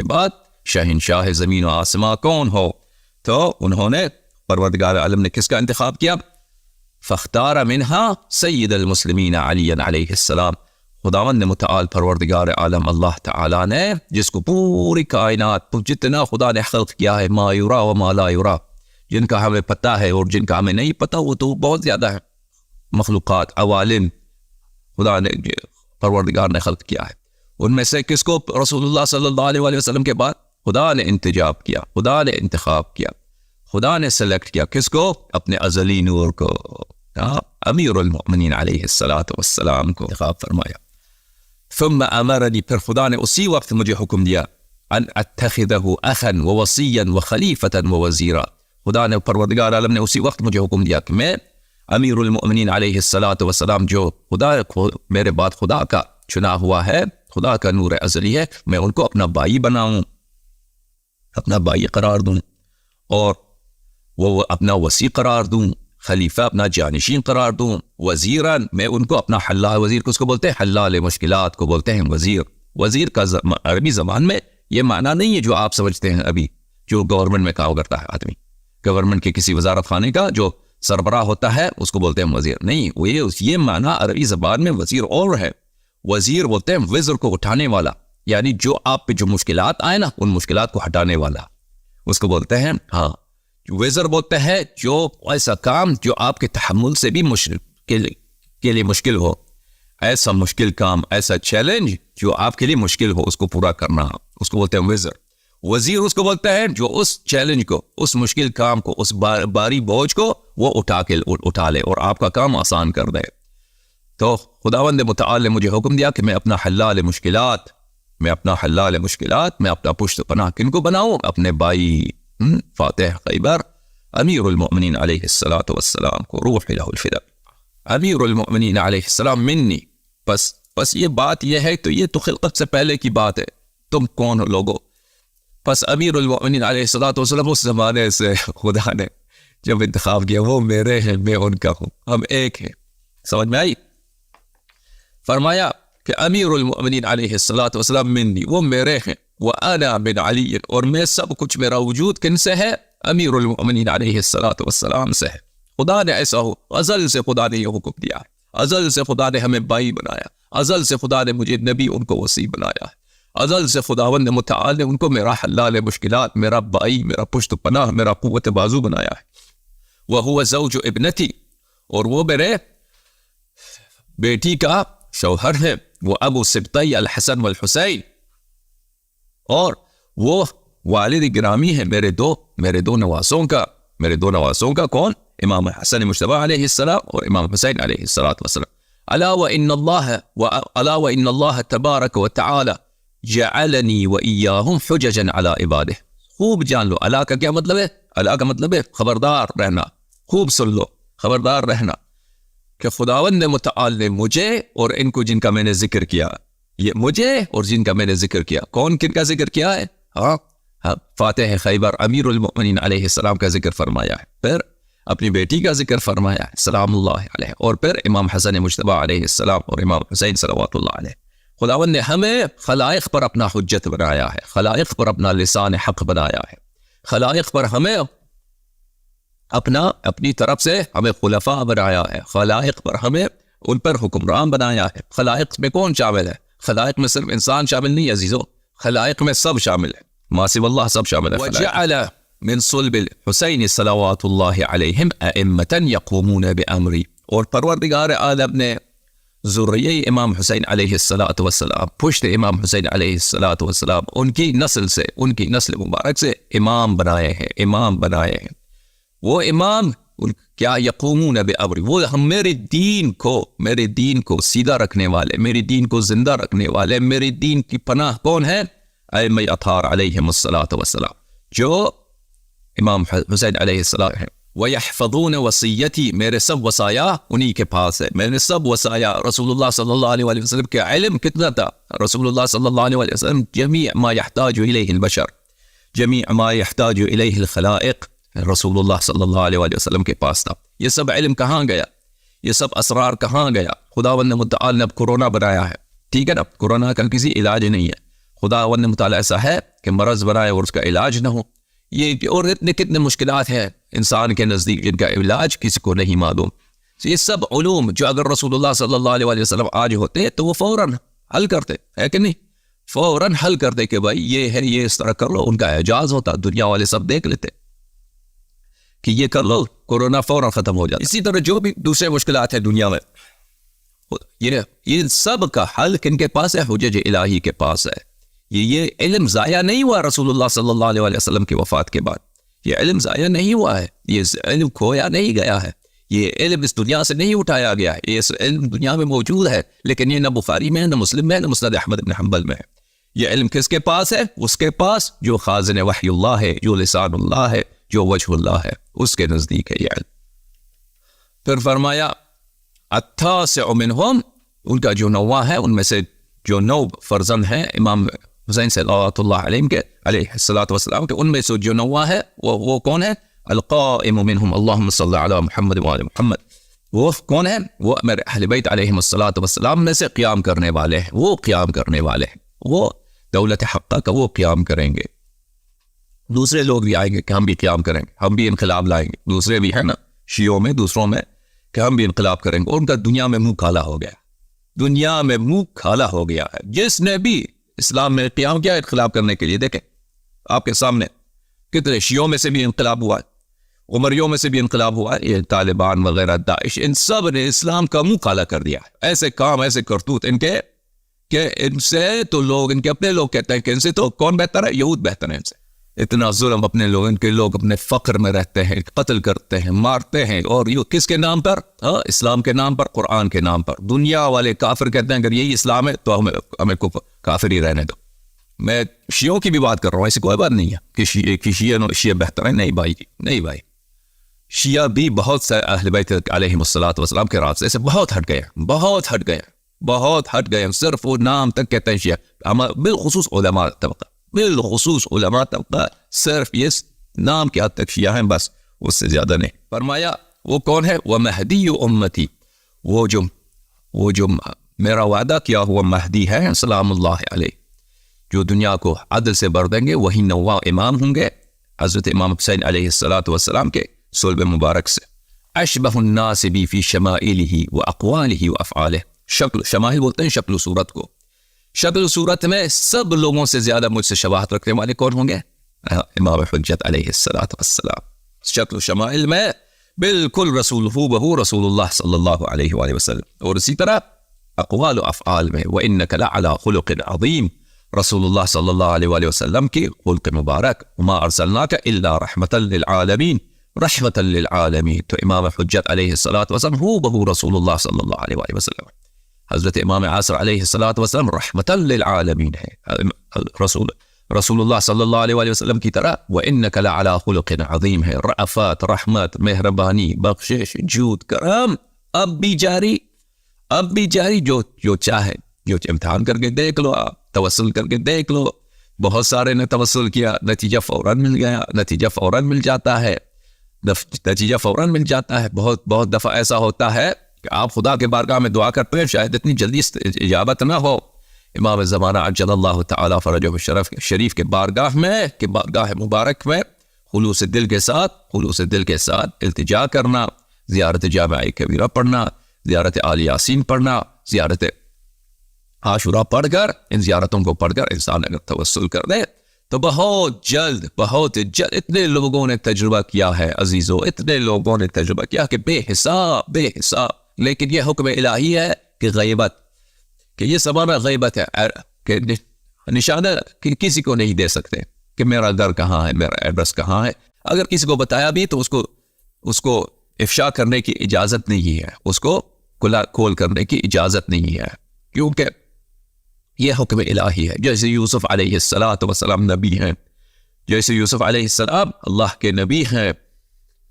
بعد شہنشاہ زمین و آسمان کون ہو؟ تو انہوں نے، پروردگار عالم نے کس کا انتخاب کیا؟ فاختار منہا سید المسلمین علی علیہ السلام، خداوند متعال پروردگار عالم اللہ تعالیٰ نے جس کو پوری کائنات، جتنا خدا نے خلق کیا ہے، ما یرا و ما لا یرا، جن کا ہمیں پتہ ہے اور جن کا ہمیں نہیں پتہ، وہ تو بہت زیادہ ہے، مخلوقات، عوالم خدا نے، پروردگار نے خلق کیا ہے، ان میں سے کس کو رسول اللہ صلی اللہ علیہ وآلہ وسلم کے بعد خدا نے انتجاب کیا، خدا نے انتخاب کیا، خدا نے سلیکٹ کیا، کس کو؟ اپنے ازلی نور کو، امیر المؤمنین علیہ الصلوۃ والسلام کو انتخاب فرمایا۔ ثم امرنی، پھر خدا نے اسی وقت مجھے حکم دیا، ان اتخذہ اخا ووصیا وخلیفتا ووزیرا، خدا نے، پروردگار عالم نے اسی وقت مجھے حکم دیا کہ میں امیر المؤمنین علیہ الصلوۃ والسلام، جو خدا میرے بعد خدا کا چنا ہوا ہے، خدا کا نور ازلی ہے، میں ان کو اپنا بھائی بناؤں، اپنا بھائی قرار دوں، اور وہ اپنا وصی قرار دوں، خلیفہ اپنا جانشین قرار دوں، وزیرن میں ان کو اپنا حلال، وزیر کو اس کو بولتے ہیں حلال مشکلات کو بولتے ہیں وزیر. وزیر کا عربی زبان میں یہ معنی نہیں ہے جو آپ سمجھتے ہیں ابھی، جو گورنمنٹ میں کام کرتا ہے آدمی، گورنمنٹ کے کسی وزارت خانے کا جو سربراہ ہوتا ہے اس کو بولتے ہیں وزیر. نہیں، وہ یہ معنی عربی زبان میں وزیر اور ہے. وزیر بولتے ہیں وزر کو اٹھانے والا، یعنی جو آپ پہ جو مشکلات آئے نا ان مشکلات کو ہٹانے والا، اس کو بولتے ہیں. ہاں، وزر بولتے ہیں جو ایسا کام جو آپ کے تحمل سے بھی کے لیے مشکل ہو، ایسا مشکل کام، ایسا چیلنج جو آپ کے لیے مشکل ہو، اس کو پورا کرنا، اس کو بولتے ہیں وزر. وزیر اس کو بولتے ہیں جو اس چیلنج کو، اس مشکل کام کو، اس باری بوجھ کو وہ اٹھا لے اور آپ کا کام آسان کر دے. تو خداوند متعال نے مجھے حکم دیا کہ میں اپنا حلال مشکلات، میں اپنا پشت پناہ کن کو بناؤں؟ اپنے بھائی فاتح خیبر امیر المؤمنین علیہ الصلاۃ والسلام کو، روح لہ الفدا. امیر المؤمنین علیہ السلام منی. بس یہ بات یہ ہے، تو یہ تو خلقت سے پہلے کی بات ہے، تم کون ہو لوگو؟ پس امیر المؤمنین علیہ الصلاۃ والسلام اس زمانے سے خدا نے جب انتخاب کیا، وہ میرے ہیں، میں ان کا ہوں، ہم ایک ہیں. سمجھ میں آئی؟ فرمایا کہ امیر المؤمنین علیہ الصلاۃ والسلام منی، وہ میرے ہیں، وَأَنَا مِنْ عَلِيٍّ، اور میں سب کچھ، میرا وجود کن سے ہے؟ امیر المؤمنین علیہ الصلاۃ والسلام سے ہے. خدا نے ایسا ہو، ازل سے خدا نے یہ حکم دیا ہے، ازل سے خدا نے ہمیں بھائی بنایا، ازل سے خدا نے مجھے نبی، ان کو وصی بنایا ہے، ازل سے خداوند متعال نے ان کو میرا حلال مشکلات، میرا بھائی، میرا پشت پناہ، میرا قوت بازو بنایا ہے. وَهُوَ زَوْجُ ابنتی، اور وہ میرے بیٹی کا شوہر ہے. وہ ابو سبطی الحسن والحسین، اور وہ والد گرامی ہے میرے دو نواسوں کا. کون؟ امام حسن مجتبی علیہ السلام اور امام حسین علیہ السلام. الا وان اللہ تبارک وتعالی جعلنی وإیاہم حججا علی عبادہ. خوب جان لو، الا کا کیا مطلب ہے؟ الا کا مطلب ہے خبردار رہنا، خوب سن لو، خبردار رہنا کہ خداوند متعال نے مجھے اور ان کو جن کا میں نے ذکر کیا، یہ مجھے اور جن کا میں نے ذکر کیا، کون کن کا ذکر کیا ہے؟ فاتح خیبر امیر المؤمنین علیہ السلام کا ذکر فرمایا ہے، پھر اپنی بیٹی کا ذکر فرمایا ہے سلام اللہ علیہ، اور پھر امام حسن مجتبی علیہ السلام اور امام حسین صلوات اللہ علیہ. خداوند نے ہمیں خلائق پر اپنا حجت بنایا ہے، خلائق پر اپنا لسان حق بنایا ہے، خلائق پر ہمیں اپنی طرف سے ہمیں خلفاء بنایا ہے، خلائق پر ہمیں ان پر حکمران بنایا ہے. خلائق میں کون شامل ہے؟ خلائق میں صرف انسان شامل نہیں عزیزو، خلائق میں سب شامل ہے، ما سوى اللہ سب شامل ہے. وجعل من صلب الحسین صلوات اللہ علیہم ائمة یقومون بامری، اور پروردگار عالم نے ذریہ امام حسین علیہ السلام، پشت امام حسین علیہ السلام، ان کی نسل مبارک سے امام بنائے ہیں. وہ امام کیا؟ یقومون بامری، وہ ہم میرے دین کو سیدھا رکھنے والے، میرے دین کو زندہ رکھنے والے، میرے دین کی پناہ کون ہے؟ ائمہ اطہار علیہم السلام، جو امام حسین علیہ السلام ہیں. وَيَحْفَظُونَ وَصِيَّتِي، میرے سب وصایا انہی کے پاس ہے، میرے سب وصایا. رسول اللہ صلی اللہ علیہ وسلم کے علم کتنا تھا؟ رسول اللہ صلی اللہ علیہ وسلم جمیع ما يحتاج الیہ البشر، جمیع ما يحتاج الیہ الخلائق، رسول اللہ صلی اللہ علیہ وسلم کے پاس تھا. یہ سب علم کہاں گیا؟ یہ سب اسرار کہاں گیا؟ خداوند متعال نے اب کورونا بنایا ہے، ٹھیک ہے نا، کورونا کا کسی علاج نہیں ہے. خداوند متعال ایسا ہے کہ مرض بنائے اور اس کا علاج نہ ہو. یہ اور کتنے مشکلات ہیں انسان کے نزدیک جن کا علاج کسی کو نہیں معلوم. یہ سب علوم جو اگر رسول اللہ صلی اللہ علیہ وسلم آج ہوتے تو وہ فوراً حل کرتے، ہے کہ نہیں؟ فوراً حل کرتے کہ بھائی یہ ہے، یہ اس طرح کر لو. ان کا اعجاز ہوتا، دنیا والے سب دیکھ لیتے کہ یہ کر لو، کورونا فوراً ختم ہو جاتا. اسی طرح جو بھی دوسرے مشکلات ہیں دنیا میں، یہ سب کا حل کن کے پاس ہے؟ حجج الہی کے پاس ہے. یہ علم ضائع نہیں ہوا رسول اللہ صلی اللہ علیہ وسلم کی وفات کے بعد، یہ علم ضائع نہیں ہوا ہے، یہ علم کھویا نہیں گیا ہے، یہ علم اس دنیا سے نہیں اٹھایا گیا ہے، یہ علم دنیا میں موجود ہے، لیکن یہ نہ بخاری میں ہے، نہ مسلم میں ہے، نہ مسند احمد بن حنبل میں ہے. یہ علم کس کے پاس ہے؟ اس کے پاس جو خازن وحی اللہ ہے، جو لسان اللہ ہے، جو وجہ اللہ ہے، اس کے نزدیک ہے یہ علم. پھر فرمایا التاسع منہم، ان کا جو نواں ہے، ان میں سے جو 9 فرزند ہیں امام حسین صلوات اللہ علیہ کے علیہ السلام کے، ان میں سے جو نواں ہے وہ کون ہے؟ القائم منهم اللهم صل علی محمد وعلی محمد. وہ کون ہے؟ وہ میرے اہل بیت علیہم الصلاۃ والسلام میں سے قیام کرنے والے ہیں. وہ قیام کرنے والے ہیں, وہ دولت حقہ کا وہ قیام کریں گے. دوسرے لوگ بھی آئیں گے کہ ہم بھی قیام کریں گے, ہم بھی انقلاب لائیں گے. دوسرے بھی ہیں نا شیعوں میں, دوسروں میں, کہ ہم بھی انقلاب کریں گے. اور ان کا دنیا میں منہ کالا ہو گیا, دنیا میں منہ کالا ہو گیا ہے. جس نے بھی اسلام میں قیام کیا انقلاب کرنے کے لیے, دیکھیں آپ کے سامنے کتنے شیعوں میں سے بھی انقلاب ہوا ہے, عمریوں میں سے بھی انقلاب ہوا ہے. یہ طالبان وغیرہ, داعش, ان سب نے اسلام کا منہ کالا کر دیا ہے. ایسے کام, ایسے کرتوت ان کے کہ ان سے تو لوگ, ان کے اپنے لوگ کہتے ہیں کہ ان سے تو کون بہتر ہے؟ یہود بہتر ہے ان سے. اتنا ظلم اپنے لوگ, ان کے لوگ اپنے فقر میں رہتے ہیں, قتل کرتے ہیں, مارتے ہیں. اور یہ کس کے نام پر؟ اسلام کے نام پر, قرآن کے نام پر. دنیا والے کافر کہتے ہیں اگر یہی اسلام ہے تو ہمیں کافر ہی رہنے دو. میں شیعوں کی بھی بات کر رہا ہوں, ایسی کوئی بات نہیں ہے کہ شیعہ بہتر ہے. نہیں بھائی, نہیں بھائی, شیعہ بھی بہت سے اہل بیت علیہم الصلاۃ والسلام کے راستے سے بہت ہٹ گئے, بہت ہٹ گئے, بہت ہٹ گئے. صرف وہ نام تک کہتے ہیں شیعہ. بالخصوص علماء طبقہ, بالخصوص علماء طبقہ صرف یہ نام کے حد تک شیعہ ہیں, بس اس سے زیادہ نہیں. فرمایا وہ کون ہے؟ وہ مہدی امتی, وہ جو میرا وعدہ کیا ہوا مہدی ہے سلام اللہ علیہ, جو دنیا کو عدل سے بھر دیں گے. وہی نواں امام ہوں گے حضرت امام حسین علیہ الصلاۃ والسلام کے صلب مبارک سے. اشبہ الناس بی فی شمائلہ و اقوالہ و افعالہ. شکل, شمائل بولتے ہیں شکل و صورت کو. شکل و صورت میں سب لوگوں سے زیادہ مجھ سے شباہت رکھنے والے کون ہوں گے؟ امام حجت علیہ الصلاۃ والسلام. شکل و شمائل میں بالکل رسول ہو بہو رسول اللہ صلی اللہ علیہ وآلہ وسلم. اور اسی طرح اقوال و افعال میں وَإِنَّكَ لَعَلَىٰ خُلُقٍ عَظِيمٍ, رسول اللہ صلی اللہ علیہ وآلہ وسلم کی خلق مبارک. وما ارسلناک الا رحمۃ للعالمین, رحمۃ للعالمین. تو امام حجت علیہ الصلاۃ والسلام ہو بہو رسول اللہ صلی اللہ علیہ وآلہ وسلم. حضرت امام عاصر علیہ الصلاۃ والسلام رحمۃ للعالمین ہے. رسول اللہ صلی اللہ علیہ وآلہ وسلم کی طرح وَإِنَّكَ لَعَلَىٰ خُلُقٍ عَظِيمٍ ہے. رأفت, رحمت, مہربانی, بخشش, جود, کرم اب بھی جاری, اب بھی جاری. جو چاہے, جو امتحان کر کے دیکھ لو, آپ توسل کر کے دیکھ لو. بہت سارے نے توسل کیا, نتیجہ فوراً مل گیا, نتیجہ فوراً مل جاتا ہے, نتیجہ فوراً مل جاتا ہے. بہت دفعہ ایسا ہوتا ہے کہ آپ خدا کے بارگاہ میں دعا کرتے ہیں, شاید اتنی جلدی اجابت نہ ہو. امام زمانہ عجل اللہ تعالیٰ فرجہ شریف کے بارگاہ میں, کہ بارگاہ مبارک میں خلوص دل کے ساتھ التجا کرنا, زیارت جامعہ کبیرہ پڑھنا, زیارت آل یاسین پڑھنا, زیارت عاشورہ پڑھ کر, ان زیارتوں کو پڑھ کر انسان اگر توسل کر دے تو بہت جلد اتنے لوگوں نے تجربہ کیا ہے عزیزو, اتنے لوگوں نے تجربہ کیا کہ بے حساب. لیکن یہ حکم الہی ہے کہ غیبت, کہ یہ زمانہ غیبت ہے, کہ نشانہ کہ کسی کو نہیں دے سکتے کہ میرا گھر کہاں ہے, میرا ایڈریس کہاں ہے. اگر کسی کو بتایا بھی تو اس کو افشا کرنے کی اجازت نہیں ہے, اس کو کھول کرنے کی اجازت نہیں ہے, کیونکہ یہ حکم الہی ہے. جیسے یوسف علیہ السلام نبی ہیں, جیسے یوسف علیہ السلام اللہ کے نبی ہیں,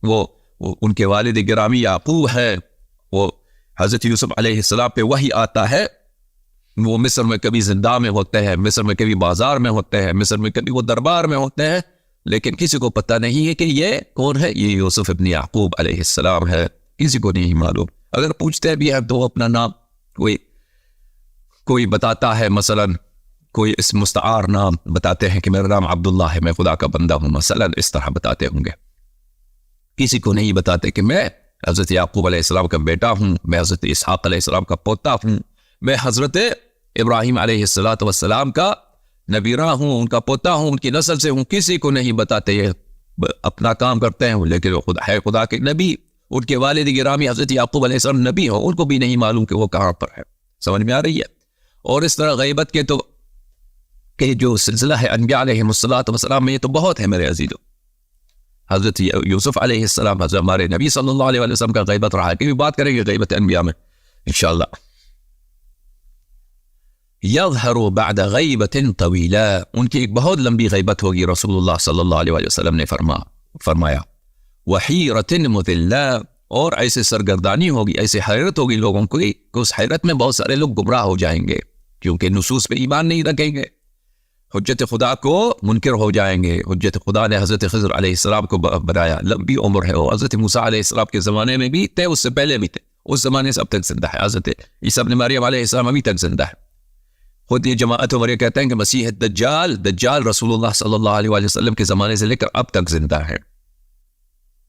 وہ ان کے والد گرامی یعقوب ہیں, وہ حضرت یوسف علیہ السلام پہ وحی آتا ہے. وہ مصر میں کبھی زندہ میں ہوتے ہیں, مصر میں کبھی بازار میں ہوتے ہیں, مصر میں کبھی وہ دربار میں ہوتے ہیں, لیکن کسی کو پتہ نہیں ہے کہ یہ کون ہے. یہ یوسف ابن یعقوب علیہ السلام ہے, کسی کو نہیں معلوم. اگر پوچھتے بھی ہیں تو اپنا نام کوئی بتاتا ہے, مثلا کوئی اس مستعار نام بتاتے ہیں کہ میرا نام عبداللہ ہے, میں خدا کا بندہ ہوں, مثلا اس طرح بتاتے ہوں گے. کسی کو نہیں بتاتے کہ میں حضرت یعقوب علیہ السلام کا بیٹا ہوں, میں حضرت اسحاق علیہ السلام کا پوتا ہوں, میں حضرت ابراہیم علیہ السلام کا نبیرہ ہوں, ان کا پوتا ہوں, ان کی نسل سے ہوں. کسی کو نہیں بتاتے, یہ اپنا کام کرتے ہیں, لیکن وہ خدا کے نبی, ان کے والد گرامی حضرت یعقوب علیہ السلام نبی ہوں, ان کو بھی نہیں معلوم کہ وہ کہاں پر ہے. سمجھ میں آ رہی ہے؟ اور اس طرح غیبت کے تو کہ جو سلسلہ ہے انبیاء علیہ السلام میں, یہ تو بہت ہے میرے عزیزو. حضرت یوسف علیہ السلام, حضرت ہمارے نبی صلی اللہ علیہ وسلم کا غیبت رہا ہے, کہ بھی بات کریں گے غیبت انبیاء میں انشاءاللہ. یظہر بعد غیبت طویلہ, ان کی ایک بہت لمبی غیبت ہوگی. رسول اللہ صلی اللہ علیہ وسلم نے فرمایا وحیرت مذلہ, اور ایسے سرگردانی ہوگی, ایسے حیرت ہوگی لوگوں کو کہ اس حیرت میں بہت سارے لوگ گمراہ ہو جائیں گے, کیونکہ نصوص پہ ایمان نہیں رکھیں گے, حجت خدا کو منکر ہو جائیں گے. حجت خدا نے حضرت خضر علیہ السلام کو بنایا, لمبی عمر ہے. اور حضرت موسیٰ علیہ السلام کے زمانے میں بھی تھے, اس سے پہلے بھی تھے, اس زمانے سے اب تک زندہ ہے. حضرت عیسیٰ ابن مریم علیہ السلام ابھی تک زندہ ہے. خود یہ جماعت عمریہ کہتے ہیں کہ مسیح دجال رسول اللہ صلی اللہ علیہ وسلم کے زمانے سے لے کر اب تک زندہ ہے.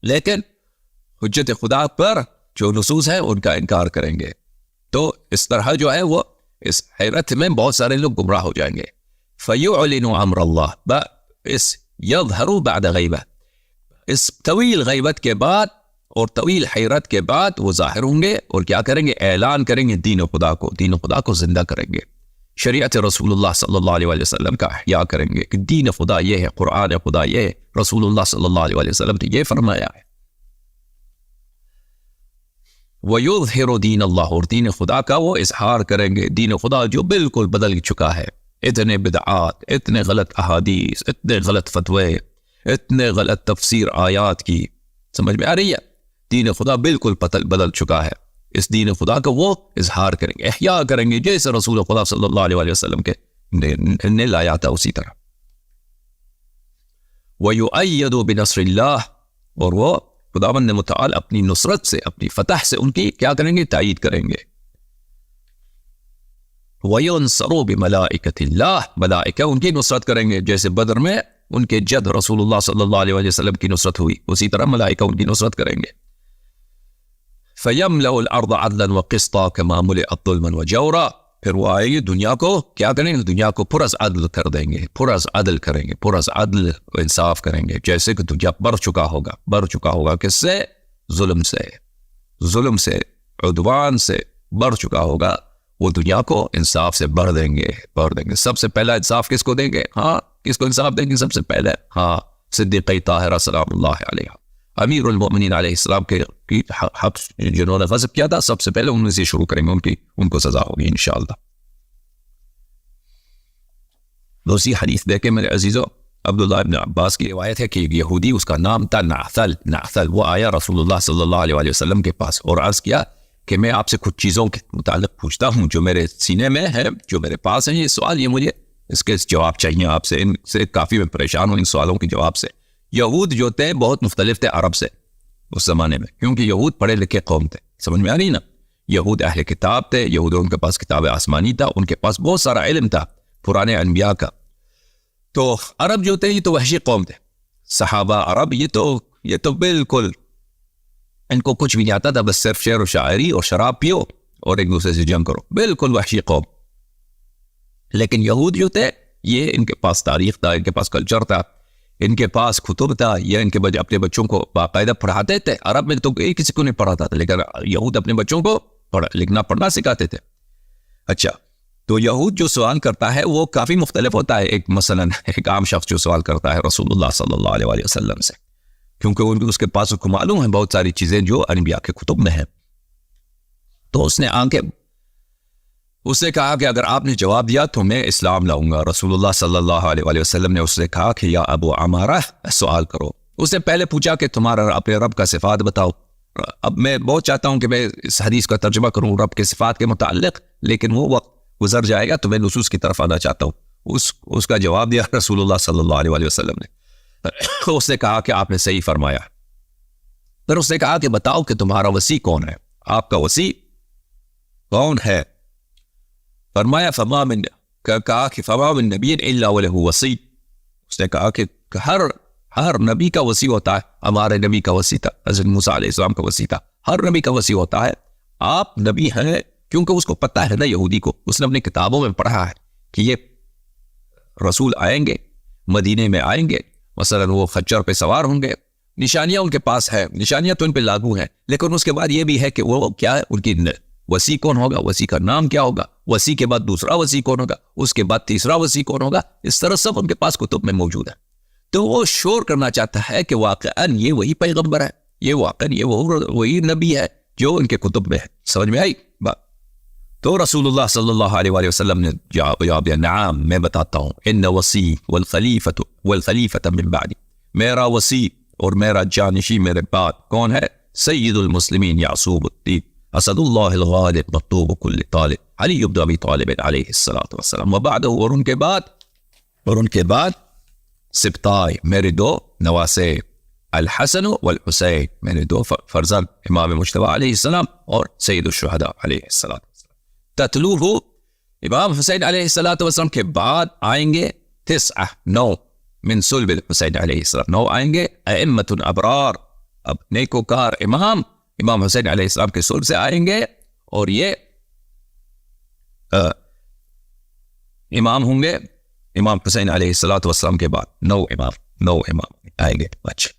لیکن حجت خدا پر جو نصوص ہیں ان کا انکار کریں گے. تو اس طرح جو ہے وہ اس حیرت میں بہت سارے لوگ گمراہ ہو جائیں گے. فَيُعْلِنُ عَمْرَ اللَّهِ اس يَظْهَرُ بَعْدَ غَيْبَةٍ, اس طویل غیبت کے بعد اور طویل حیرت کے بعد وہ ظاہر ہوں گے اور کیا کریں گے؟ اعلان کریں گے دین خدا کو, دین خدا کو زندہ کریں گے, شریعت رسول اللہ صلی اللہ علیہ وسلم کا احیاء کریں گے کہ دین خدا یہ ہے, قرآن خدا یہ ہے, رسول اللہ صلی اللہ علیہ وسلم نے یہ فرمایا ہے. وَيُظْهِرُ دِينَ اللَّهِ, اور دین خدا کا وہ اظہار کریں گے, دین خدا جو بالکل بدل چکا ہے. اتنے بدعات, اتنے غلط احادیث, اتنے غلط فتوے, اتنے غلط تفسیر آیات کی, سمجھ میں آ رہی ہے؟ دین خدا بالکل بدل چکا ہے. اس دین خدا کا وہ اظہار کریں گے, احیاء کریں گے, جیسے رسول خدا صلی اللہ علیہ وسلم کے نے لایا تھا اسی طرح. وَيُؤَيَّدُ بِنَصْرِ اللَّهِ, اور وہ خداوند متعال اپنی نصرت سے, اپنی فتح سے ان کی کیا کریں گے؟ تائید کریں گے. وَيُنْصَرُ بِمَلَائِكَةِ اللَّهِ, ملائکہ ان کی نصرت کریں گے, جیسے بدر میں ان کے جد رسول اللہ صلی اللہ علیہ وسلم کی نصرت ہوئی, اسی طرح ملائکہ ان کی نصرت کریں گے. فَيَمْلَأُ الْأَرْضَ عَدْلًا وَقِسْطًا كَمَا مُلِئَتْ ظُلْمًا وَجَوْرًا, پھر وہ آئے گی دنیا کو کیا کریں گے؟ دنیا کو پرز عدل کر دیں گے, پرز عدل کریں گے, پرز عدل و انصاف کریں گے, جیسے کہ دنیا بڑھ چکا ہوگا کس سے؟ ظلم سے, عدوان سے بڑھ چکا ہوگا. وہ دنیا کو انصاف سے بڑھ دیں گے. سب سے پہلا انصاف کس کو دیں گے؟ ہاں, کس کو انصاف دیں گے سب سے پہلے؟ ہاں, صدیقہ طاہرہ سلام اللہ علیہ, امیر المؤمنین علیہ السلام کے حق جنہوں نے غضب کیا تھا, سب سے پہلے ان سے شروع کریں گے, ان کو سزا ہوگی انشاءاللہ. دوسری حدیث دیکھیں میرے عزیزو, عبداللہ ابن عباس کی روایت ہے کہ ایک یہودی, اس کا نام تھا نعثل, وہ آیا رسول اللہ صلی اللہ علیہ وسلم کے پاس اور عرض کیا کہ میں آپ سے کچھ چیزوں کے متعلق پوچھتا ہوں جو میرے سینے میں ہے, جو میرے پاس ہیں, یہ سوال, یہ مجھے اس کے جواب چاہیے آپ سے, ان سے کافی میں پریشان ہوں ان سوالوں کے جواب سے. یہود جو تھے بہت مختلف تھے عرب سے اس زمانے میں, کیونکہ یہود پڑھے لکھے قوم تھے, سمجھ میں آ رہی نا؟ یہود اہل کتاب تھے, یہود ان کے پاس کتاب آسمانی تھا, ان کے پاس بہت سارا علم تھا پرانے انبیاء کا. تو عرب جو تھے یہ تو وحشی قوم تھے, صحابہ عرب یہ تو بالکل ان کو کچھ بھی نہیں آتا تھا, بس صرف شعر و شاعری اور شراب پیو اور ایک دوسرے سے جنگ کرو, بالکل وحشی قوم. لیکن یہود جو تھے یہ ان کے پاس تاریخ تھا, ان کے پاس کلچر تھا, ان کے پاس کتب تھا, یا ان کے اپنے بچوں کو باقاعدہ پڑھاتے تھے. عرب میں تو کسی کو نہیں پڑھاتا تھا, لیکن یہود اپنے بچوں کو لکھنا پڑھنا سکھاتے تھے. اچھا, تو یہود جو سوال کرتا ہے وہ کافی مختلف ہوتا ہے. مثلا ایک عام شخص جو سوال کرتا ہے رسول اللہ صلی اللہ علیہ وسلم سے, کیونکہ اس کے پاس کو معلوم ہے بہت ساری چیزیں جو انبیاء کے کتب میں ہیں. تو اس نے کہا کہ اگر آپ نے جواب دیا تو میں اسلام لاؤں گا. رسول اللہ صلی اللہ علیہ وسلم نے اس سے کہا کہ یا ابو عمارہ سوال کرو. اس نے پہلے پوچھا کہ تمہارا اپنے رب کا صفات بتاؤ. اب میں بہت چاہتا ہوں کہ میں اس حدیث کا ترجمہ کروں رب کے صفات کے متعلق, لیکن وہ وقت گزر جائے گا, تو میں نصوص کی طرف آنا چاہتا ہوں. اس کا جواب دیا رسول اللہ صلی اللہ علیہ وسلم نے. اس نے کہا کہ آپ نے صحیح فرمایا. پھر اس نے کہا کہ بتاؤ کہ تمہارا وسیع کون ہے, آپ کا وسیع کون ہے؟ فرمایا فما من نبی الا وله وصی. اس نے کہا کہ ہر نبی کا وصی ہوتا ہے. ہمارے نبی کا وصی تھا, حضرت موسیٰ علیہ السلام کا وصی تھا. ہر نبی کا وصی ہوتا ہے. آپ نبی ہیں کیونکہ اس کو پتہ ہے نا, یہودی کو, اس نے اپنی کتابوں میں پڑھا ہے کہ یہ رسول آئیں گے, مدینے میں آئیں گے, مثلا وہ خچر پہ سوار ہوں گے, نشانیاں ان کے پاس ہیں, نشانیاں تو ان پہ لاگو ہیں, لیکن اس کے بعد یہ بھی ہے کہ وہ کیا ہے, ان کی وسیع کون ہوگا, وسیع کا نام کیا ہوگا, وسیع کے بعد دوسرا وسیع کون ہوگا, اس کے بعد تیسرا وسیع کون ہوگا. اس طرح سب ان کے پاس کتب میں موجود ہے. تو وہ شور کرنا چاہتا ہے کہ واقعاً یہ وہی پیغمبر ہے, یہ واقعاً یہ وہی نبی ہے جو ان کے کتب میں ہے. سمجھ میں آئی بات؟ تو رسول اللہ صلی اللہ علیہ وسلم نے جواب دیا نعم, میں بتاتا ہوں. ان وصی والخلیفۃ من بعدی, میرا وصی اور میرا جانشی میرے بعد کون ہے؟ سید المسلمین یعصوب الدین اسد اللہ الغالب مطلوب کل طالب علی بن ابی طالب علیہ الصلوۃ والسلام. وبعدہ, اور ان کے بعد اور ان کے بعد سبطائے میرے دو نواسے الحسن والحسین میرے دو فرزند امام مجتبی علیہ السلام اور سید الشہداء علیہ السلام. تتلوہ امام حسین علیہ السلام کے بعد آئیں گے 9 من صلب الحسین علیہ السلام 9 آئیں گے ائمۃ ابرار اب نیکوکار امام حسین علیہ السلام کے صلب سے آئیں گے اور یہ امام ہوں گے امام حسین علیہ السلام کے بعد 9 امام آئیں گے. اچھا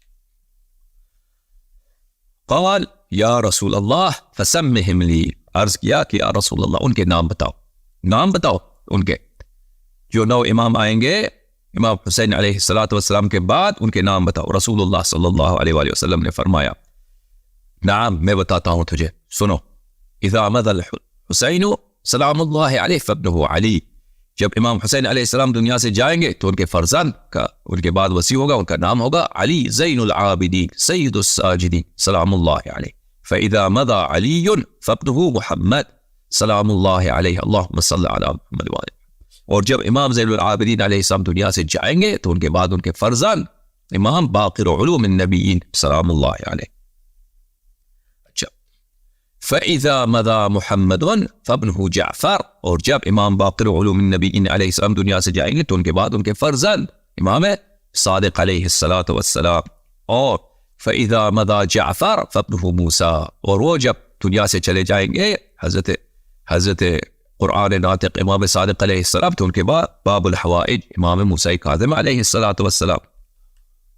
قال یا رسول اللہ فسمہم لی عرض کیا کہ یا رسول اللہ ان کے نام بتاؤ ان کے جو 9 امام آئیں گے امام حسین علیہ السلام کے بعد ان کے نام بتاؤ. رسول اللہ صلی اللہ علیہ وآلہ وسلم نے فرمایا نعم میں بتاتا ہوں تجھے سنو. اذا مضى الحسین سلام اللہ علیہ فابنہ علی جب امام حسین علیہ السلام دنیا سے جائیں گے تو ان کے فرزند کا ان کے بعد وصی ہوگا ان کا نام ہوگا علی زین العابدین سید الساجدین سلام اللہ علیہ. فاذا مضى علی فابنہ محمد سلام اللہ علیہ اللہم صلی علی محمد وآلہ. اور جب امام زین العابدین علیہ السلام دنیا سے جائیں گے تو ان کے بعد ان کے فرزند امام باقر علوم النبیین سلام اللہ علیہ. اچھا فاذا مضى محمد فابنہ جعفر اور جب امام باقر علوم النبیین علیہ السلام دنیا سے جائیں گے تو ان کے بعد ان کے فرزند امام صادق علیہ السلام. اور فاذا مضى جعفر فابنہ موسیٰ اور وہ جب دنیا سے چلے جائیں گے حضرت قرآن ناطق امام صادق علیہ السلام تو ان کے بعد باب الحوائج امام موسیٰ کاظم علیہ السلام.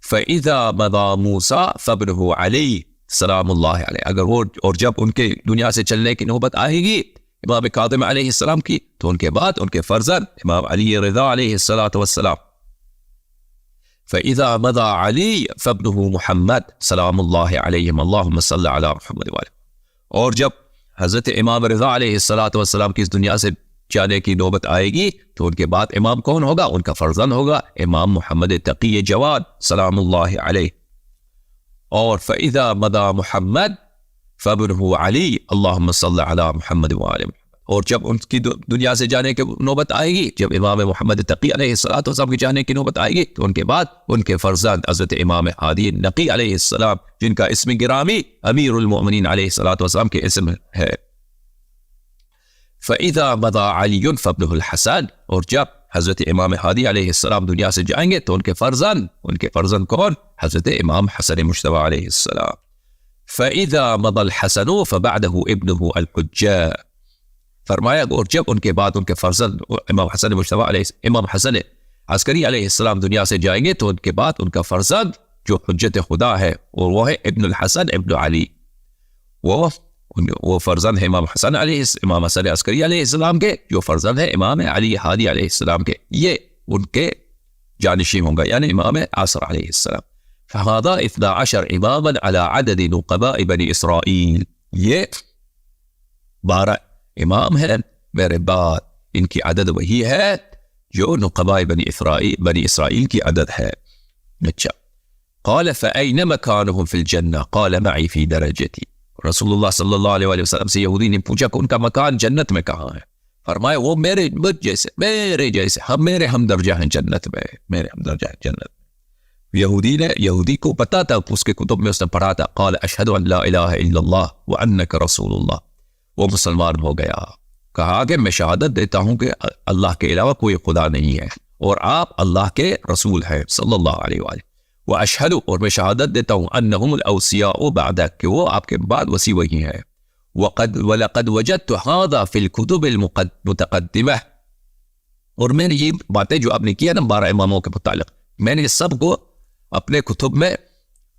فاذا مضى موسیٰ فابنہ علی سلام اللہ علیہ اگر وہ اور جب ان کے دنیا سے چلنے کی نوبت آئے گی امام کاظم علیہ السلام کی تو ان کے بعد ان کے فرزند امام علی رضا علیہ السلام. فاذا مضى علی فابنہ محمد سلام اللہ علیہم اللہم صلی علی محمد وآلہ. اور جب حضرت امام رضا علیہ السلام کی اس دنیا سے جانے کی نوبت آئے گی تو ان کے بعد امام کون ہوگا ان کا فرزند ہوگا امام محمد تقی جواد سلام اللہ علیہ. اور فاذا مضى محمد فابنہ علی اللہم صلی علی محمد وآلہ. اور جب ان کی دنیا سے جانے کی نوبت آئے گی جب امام محمد تقی علیہ السلام کی جانے کی نوبت آئے گی تو ان کے بعد ان کے فرزند حضرت امام ہادی نقی علیہ السلام جن کا اسم گرامی امیر المؤمنین علیہ السلام کے اسم ہے. فاذا مضى علی فابنہ الحسن اور جب حضرت امام ہادی علیہ السلام دنیا سے جائیں گے تو ان کے فرزند کون حضرت امام حسن مجتبی علیہ السلام. فاذا مضى الحسن فبعده ابنه الحجاج فرمایا اور جب ان کے بعد ان کے فرزند امام حسن مجتبی علیہ امام حسن عسکری علیہ السلام دنیا سے جائیں گے تو ان کے بعد ان کا فرزند جو حجت خدا ہے اور وہ ہے ابن الحسن ابن علی وہ فرزند ہے امام حسن عسکری علیہ السلام کے جو فرزند ہے امام علی ہادی علیہ السلام کے یہ ان کے جانشین ہوں گا یعنی امام عصر علیہ السلام. فهذا 12 اماما على عدد نقباء بنی اسرائیل یہ 12 امام ہے میرے بعد ان کی عدد وہی ہے جو نقباء بنی اسرائیل کی عدد ہے. اچھا قال فأين مكانهم في الجنة قال معي في درجتي رسول اللہ صلی اللہ علیہ وسلم سے یہودی نے پوچھا کہ ان کا مکان جنت میں کہاں ہے. فرمایا وہ میرے جیسے میرے ہمدرجہ ہیں جنت میں یہودی کو پتا تھا اس کے کتب میں اس نے پڑھا تھا قال اشهد ان لا الہ الا اللہ وانک رسول اللہ وہ مسلمان ہو گیا کہا کہ میں شہادت دیتا ہوں کہ اللہ کے علاوہ کوئی خدا نہیں ہے اور آپ اللہ کے رسول ہیں صلی اللہ علیہ وآلہ. واشهد اور میں شہادت دیتا ہوں انہم الاوصیاء بعدک کہ وہ آپ کے بعد وصی وہی ہیں. وَلَقَدْ وَجَدْتُ هَذَا فِي الْكُتُبِ الْمُتَقَدِّمَةِ اور میں نے یہ باتیں جو آپ نے کیا نا 12 اماموں کے متعلق میں نے سب کو اپنے کتب میں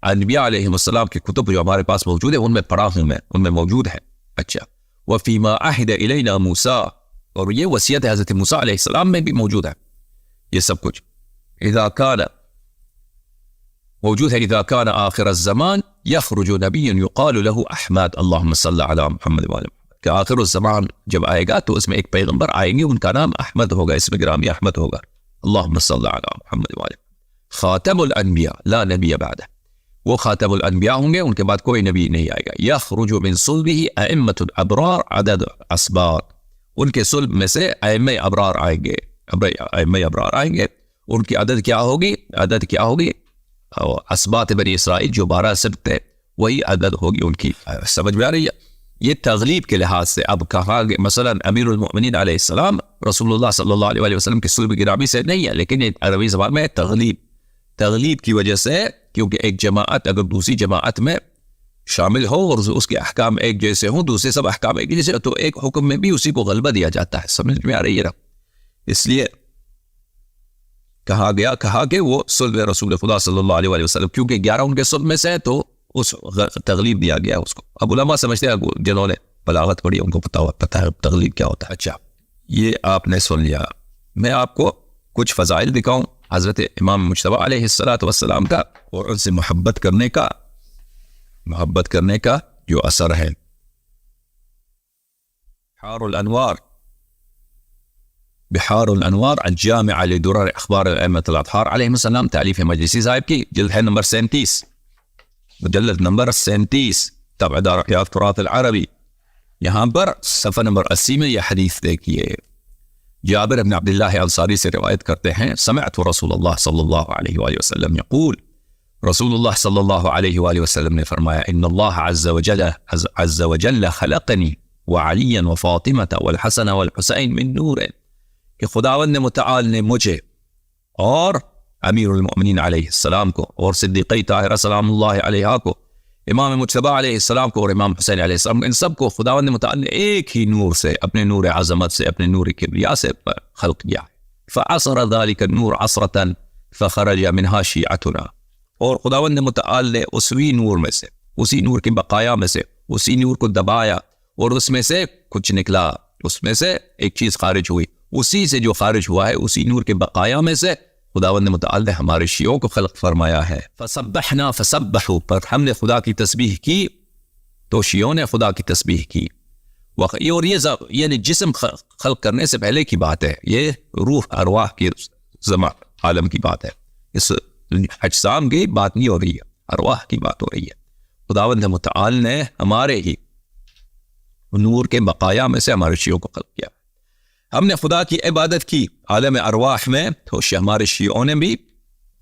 انبیاء علیہ السلام کی کتب جو ہمارے پاس موجود ہے ان میں پڑھا ہوں میں ان میں موجود ہے. اچھا وَفِيمَا عَهِدَ إِلَيْنَا مُوسَىٰ اور یہ وصیت حضرت موسیٰ علیہ السلام میں بھی موجود ہے یہ سب کچھ. اذا كان موجود ہے اذا كان آخر الزمان يخرج نبی يقال له احمد اللهم صل على محمد وآل محمد کہ آخر الزمان جب آئے گا تو اس میں ایک پیغمبر آئیں گے ان کا نام احمد ہوگا اسم گرامی احمد ہوگا اللهم صل على محمد وآل محمد. خاتم الانبیاء لا نبی بعدہ وہ خاتم الانبیاء ہوں گے ان کے بعد کوئی نبی نہیں آئے گا. یخرج من صلبہ ائمۃ الابرار عدد اسباط ان کے صلب میں سے ائمہ ابرار آئیں گے ان کی عدد کیا ہوگی؟ عدد کیا ہوگی؟ اسباط بنی اسرائیل جو 12 سبت ہے وہی عدد ہوگی ان کی. سمجھ میں آ رہی ہے؟ یہ تغلیب کے لحاظ سے. اب کہا کہ مثلا امیر المؤمنین علیہ السلام رسول اللہ صلی اللہ علیہ وسلم کی صلب گرامی سے نہیں ہے، لیکن یہ عربی زبان میں تغلیب کی وجہ سے، کیونکہ ایک جماعت اگر دوسری جماعت میں شامل ہو اور اس کے احکام ایک جیسے ہوں، دوسرے سب احکام ایک جیسے، تو ایک حکم میں بھی اسی کو غلبہ دیا جاتا ہے. سمجھ میں آ رہی ہے؟ اس لیے کہا کہ وہ صلب رسول خدا صلی اللہ علیہ وسلم، کیونکہ 11 ان کے صلب میں سے تو اس تغلیب دیا گیا اس کو. اب علماء سمجھتے ہیں جنہوں نے بلاغت پڑھی ان کو پتا ہے تغلیب کیا ہوتا ہے. اچھا، یہ آپ نے سن لیا. میں آپ کو کچھ فضائل دکھاؤں حضرت امام مجتبی علیہ السلام کا، اور ان سے محبت کرنے کا جو اثر ہے. بحار الانوار الجامع لدرر اخبار الائمة الاطہار علیہم السلام، تالیف مجلسی صاحب کی، جلد ہے نمبر 37، مجلد نمبر 37، طبع دار احیاء التراث العربی. یہاں پر صفحہ نمبر 80 میں یہ حدیث دیکھیے. جابر بن عبداللہ انصاری سے روایت کرتے ہیں، سمعت رسول اللہ صلی اللہ علیہ وآلہ وسلم یقول، رسول اللہ صلی اللہ علیہ وآلہ وسلم نے فرمایا، ان اللہ عز وجل خلقنی وعلیا وفاطمة والحسن والحسین من نور، کہ خداوند متعال نے مجھے اور امیر المؤمنین علیہ السلام کو اور صدیقی طاہرہ سلام اللہ علیہا کو، امام مجتبی علیہ السلام کو اور امام حسین علیہ السلام کو، ان سب کو خداوند متعال نے ایک ہی نور سے، اپنے نور عظمت سے، اپنے نور کبریا سے خلق کیا. فعصر ذلك النور عصرة فخرج منها شیعتنا، اور خداوند متعال نے اسی نور میں سے، اسی نور کے بقایا میں سے، اسی نور کو دبایا اور اس میں سے کچھ نکلا، اس میں سے ایک چیز خارج ہوئی. اسی سے جو خارج ہوا ہے، اسی نور کے بقایا میں سے خداوند متعال نے ہمارے شیعوں کو خلق فرمایا ہے. فسبحنا فسبحوا، پر ہم نے خدا کی تسبیح کی تو شیعوں نے خدا کی تسبیح کی. اور یہ یعنی جسم خلق کرنے سے پہلے کی بات ہے، یہ روح ارواح کی عالم کی بات ہے، اس اجسام کی بات نہیں ہو رہی ہے، ارواح کی بات ہو رہی ہے. خداوند متعال نے ہمارے ہی نور کے بقایا میں سے ہمارے شیعوں کو خلق کیا. ہم نے خدا کی عبادت کی عالم ارواح میں، تو ہمارے شیعوں نے بھی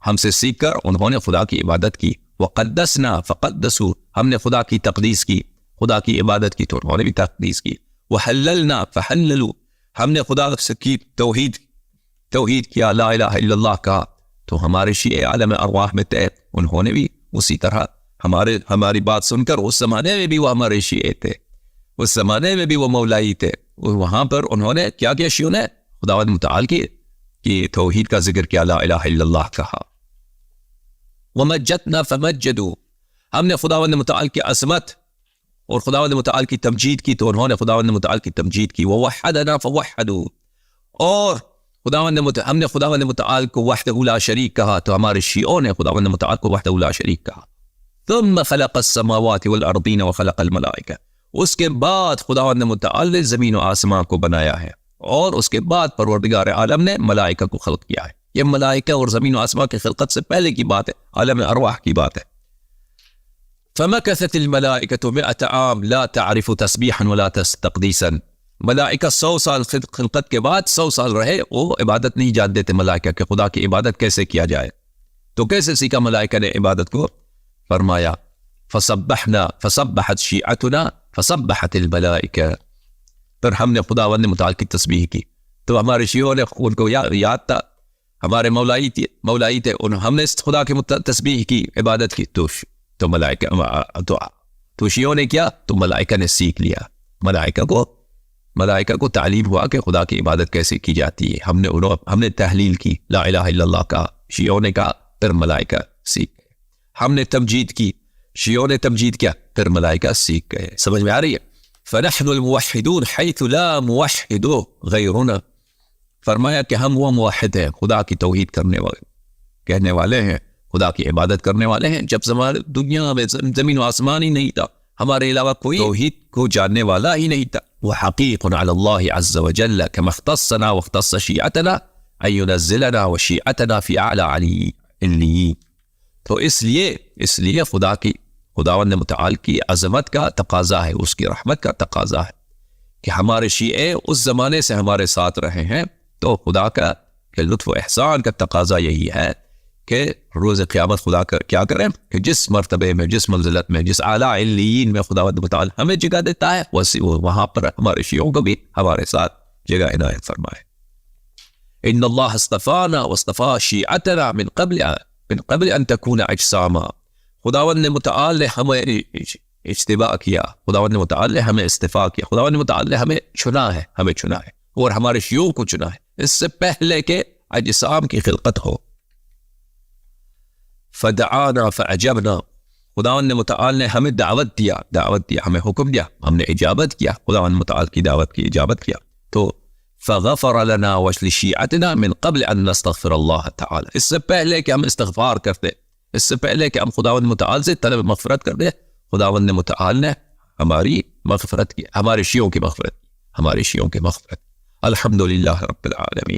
ہم سے سیکھ کر انہوں نے خدا کی عبادت کی. وقدسنا فقدسوا، ہم نے خدا کی تقدیس کی، خدا کی عبادت کی تو انہوں نے بھی تقدیس کی. وحللنا فحللوا، ہم نے خدا کی توحید کیا، لا الہ الا اللہ کہا، تو ہمارے شیعہ عالم ارواح میں تھے، انہوں نے بھی اسی طرح ہماری بات سن کر، اس زمانے میں بھی وہ ہمارے شیعہ تھے، اس زمانے میں بھی وہ مولائی تھے، وہاں پر انہوں نے کیا کیا؟ شیعوں نے خداوند متعال کی توحید کا ذکر کیا، لا الہ الا اللہ کہا. ومجدنا فمجدوا، ہم نے خداوند متعال کی عظمت اور خداوند متعال کی تمجید کی تو انہوں نے خداوند متعال کی تمجید کی. ووحدنا فوحدوا، اور ہم نے خداوند متعال کو وحدہ لا شریک کہا تو ہمارے شیعوں نے خداوند متعال کو وحدہ لا شریک کہا. ثم خلق السماوات والارضین وخلق الملائکہ، اس کے بعد خداوند متعال نے زمین و آسمان کو بنایا ہے، اور اس کے بعد پروردگار عالم نے ملائکہ کو خلق کیا ہے. یہ ملائکہ اور زمین و آسمان کی خلقت سے پہلے کی بات ہے، عالم ارواح کی بات ہے. فمکثت الملائکۃ 100 عام لا تعرف تسبیحا ولا تقدیسا، ملائکہ 100 سال خلقت کے بعد 100 سال رہے، وہ عبادت نہیں جانتے تھے ملائکہ کہ خدا کی عبادت کیسے کیا جائے. تو کیسے سیکھا ملائکہ نے عبادت کو؟ فرمایا فسبحنا فسبحت شیعتنا فسبحت الملائکہ، پھر ہم نے خداوند متعال کی تسبیح کی تو ہمارے شیعوں نے ان کو یاد تھا، ہمارے مولائی تھے، ہم نے خدا کی تسبیح کی، عبادت کی، تو ملائکہ تو شیعوں نے کیا؟ تو ملائکہ نے سیکھ لیا، ملائکہ کو تعلیم ہوا کہ خدا کی عبادت کیسے کی جاتی ہے. ہم نے تحلیل کی، لا الہ الا اللہ کا، شیعوں نے کہا، پھر ملائکہ سیکھ گئے. ہم نے تمجید کی، شیعوں نے تمجید کیا، پھر ملائکہ سیکھ گئے. سمجھ میں آ رہی ہے؟ فنحن الموحدون حیث لا موحد غیرنا، فرمایا کہ ہم وہ موحد ہیں، خدا کی توحید کہنے والے ہیں، خدا کی عبادت کرنے والے ہیں، جب دنیا میں زمین و آسمان ہی نہیں تھا، ہمارے علاوہ کوئی توحید کو جاننے والا ہی نہیں تھا. وحقیق علی اللہ عز وجل کما اختصنا واختص شیعتنا ان ينزلنا وشیعتنا فی اعلی علیین. تو اس لیے خداوند متعال کی عظمت کا تقاضا ہے، اس کی رحمت کا تقاضا ہے کہ ہمارے شیعہ اس زمانے سے ہمارے ساتھ رہے ہیں، تو خدا کا کہ لطف و احسان کا تقاضا یہی ہے کہ روز قیامت خدا کیا کریں کہ جس مرتبے میں، جس منزلت میں، جس اعلیٰ علیین میں خدا متعال ہمیں جگہ دیتا ہے، وہاں پر ہمارے شیعوں کو بھی ہمارے ساتھ جگہ عنایت فرمائے. ان اللہ اصطفانا واصطفى شیعتنا من قبل ان تكون اجساما. خداوند متعال نے ہمیں اجتباء کیا، خداوند متعال نے ہمیں استفاء کیا، خداوند متعال نے ہمیں چنا ہے اور ہمارے شیوخ کو چنا ہے اس سے پہلے کہ اجسام کی خلقت ہو. فدعانا فاجبنا. خداوند متعال نے ہمیں دعوت دیا، ہمیں حکم دیا، ہم نے اجابت کیا، خداوند متعال کی دعوت کی اجابت کیا. تو فغفر لنا ولشیعتنا من قبل ان نستغفر اللہ تعالی. اس سے پہلے کہ ہم استغفار کرتے، اس سے پہلے کہ ہم خداوند متعال سے طلب مغفرت کرتے، خداوند متعال نے ہماری مغفرت کی، ہمارے شیعوں کی مغفرت. الحمدللہ رب العالمین.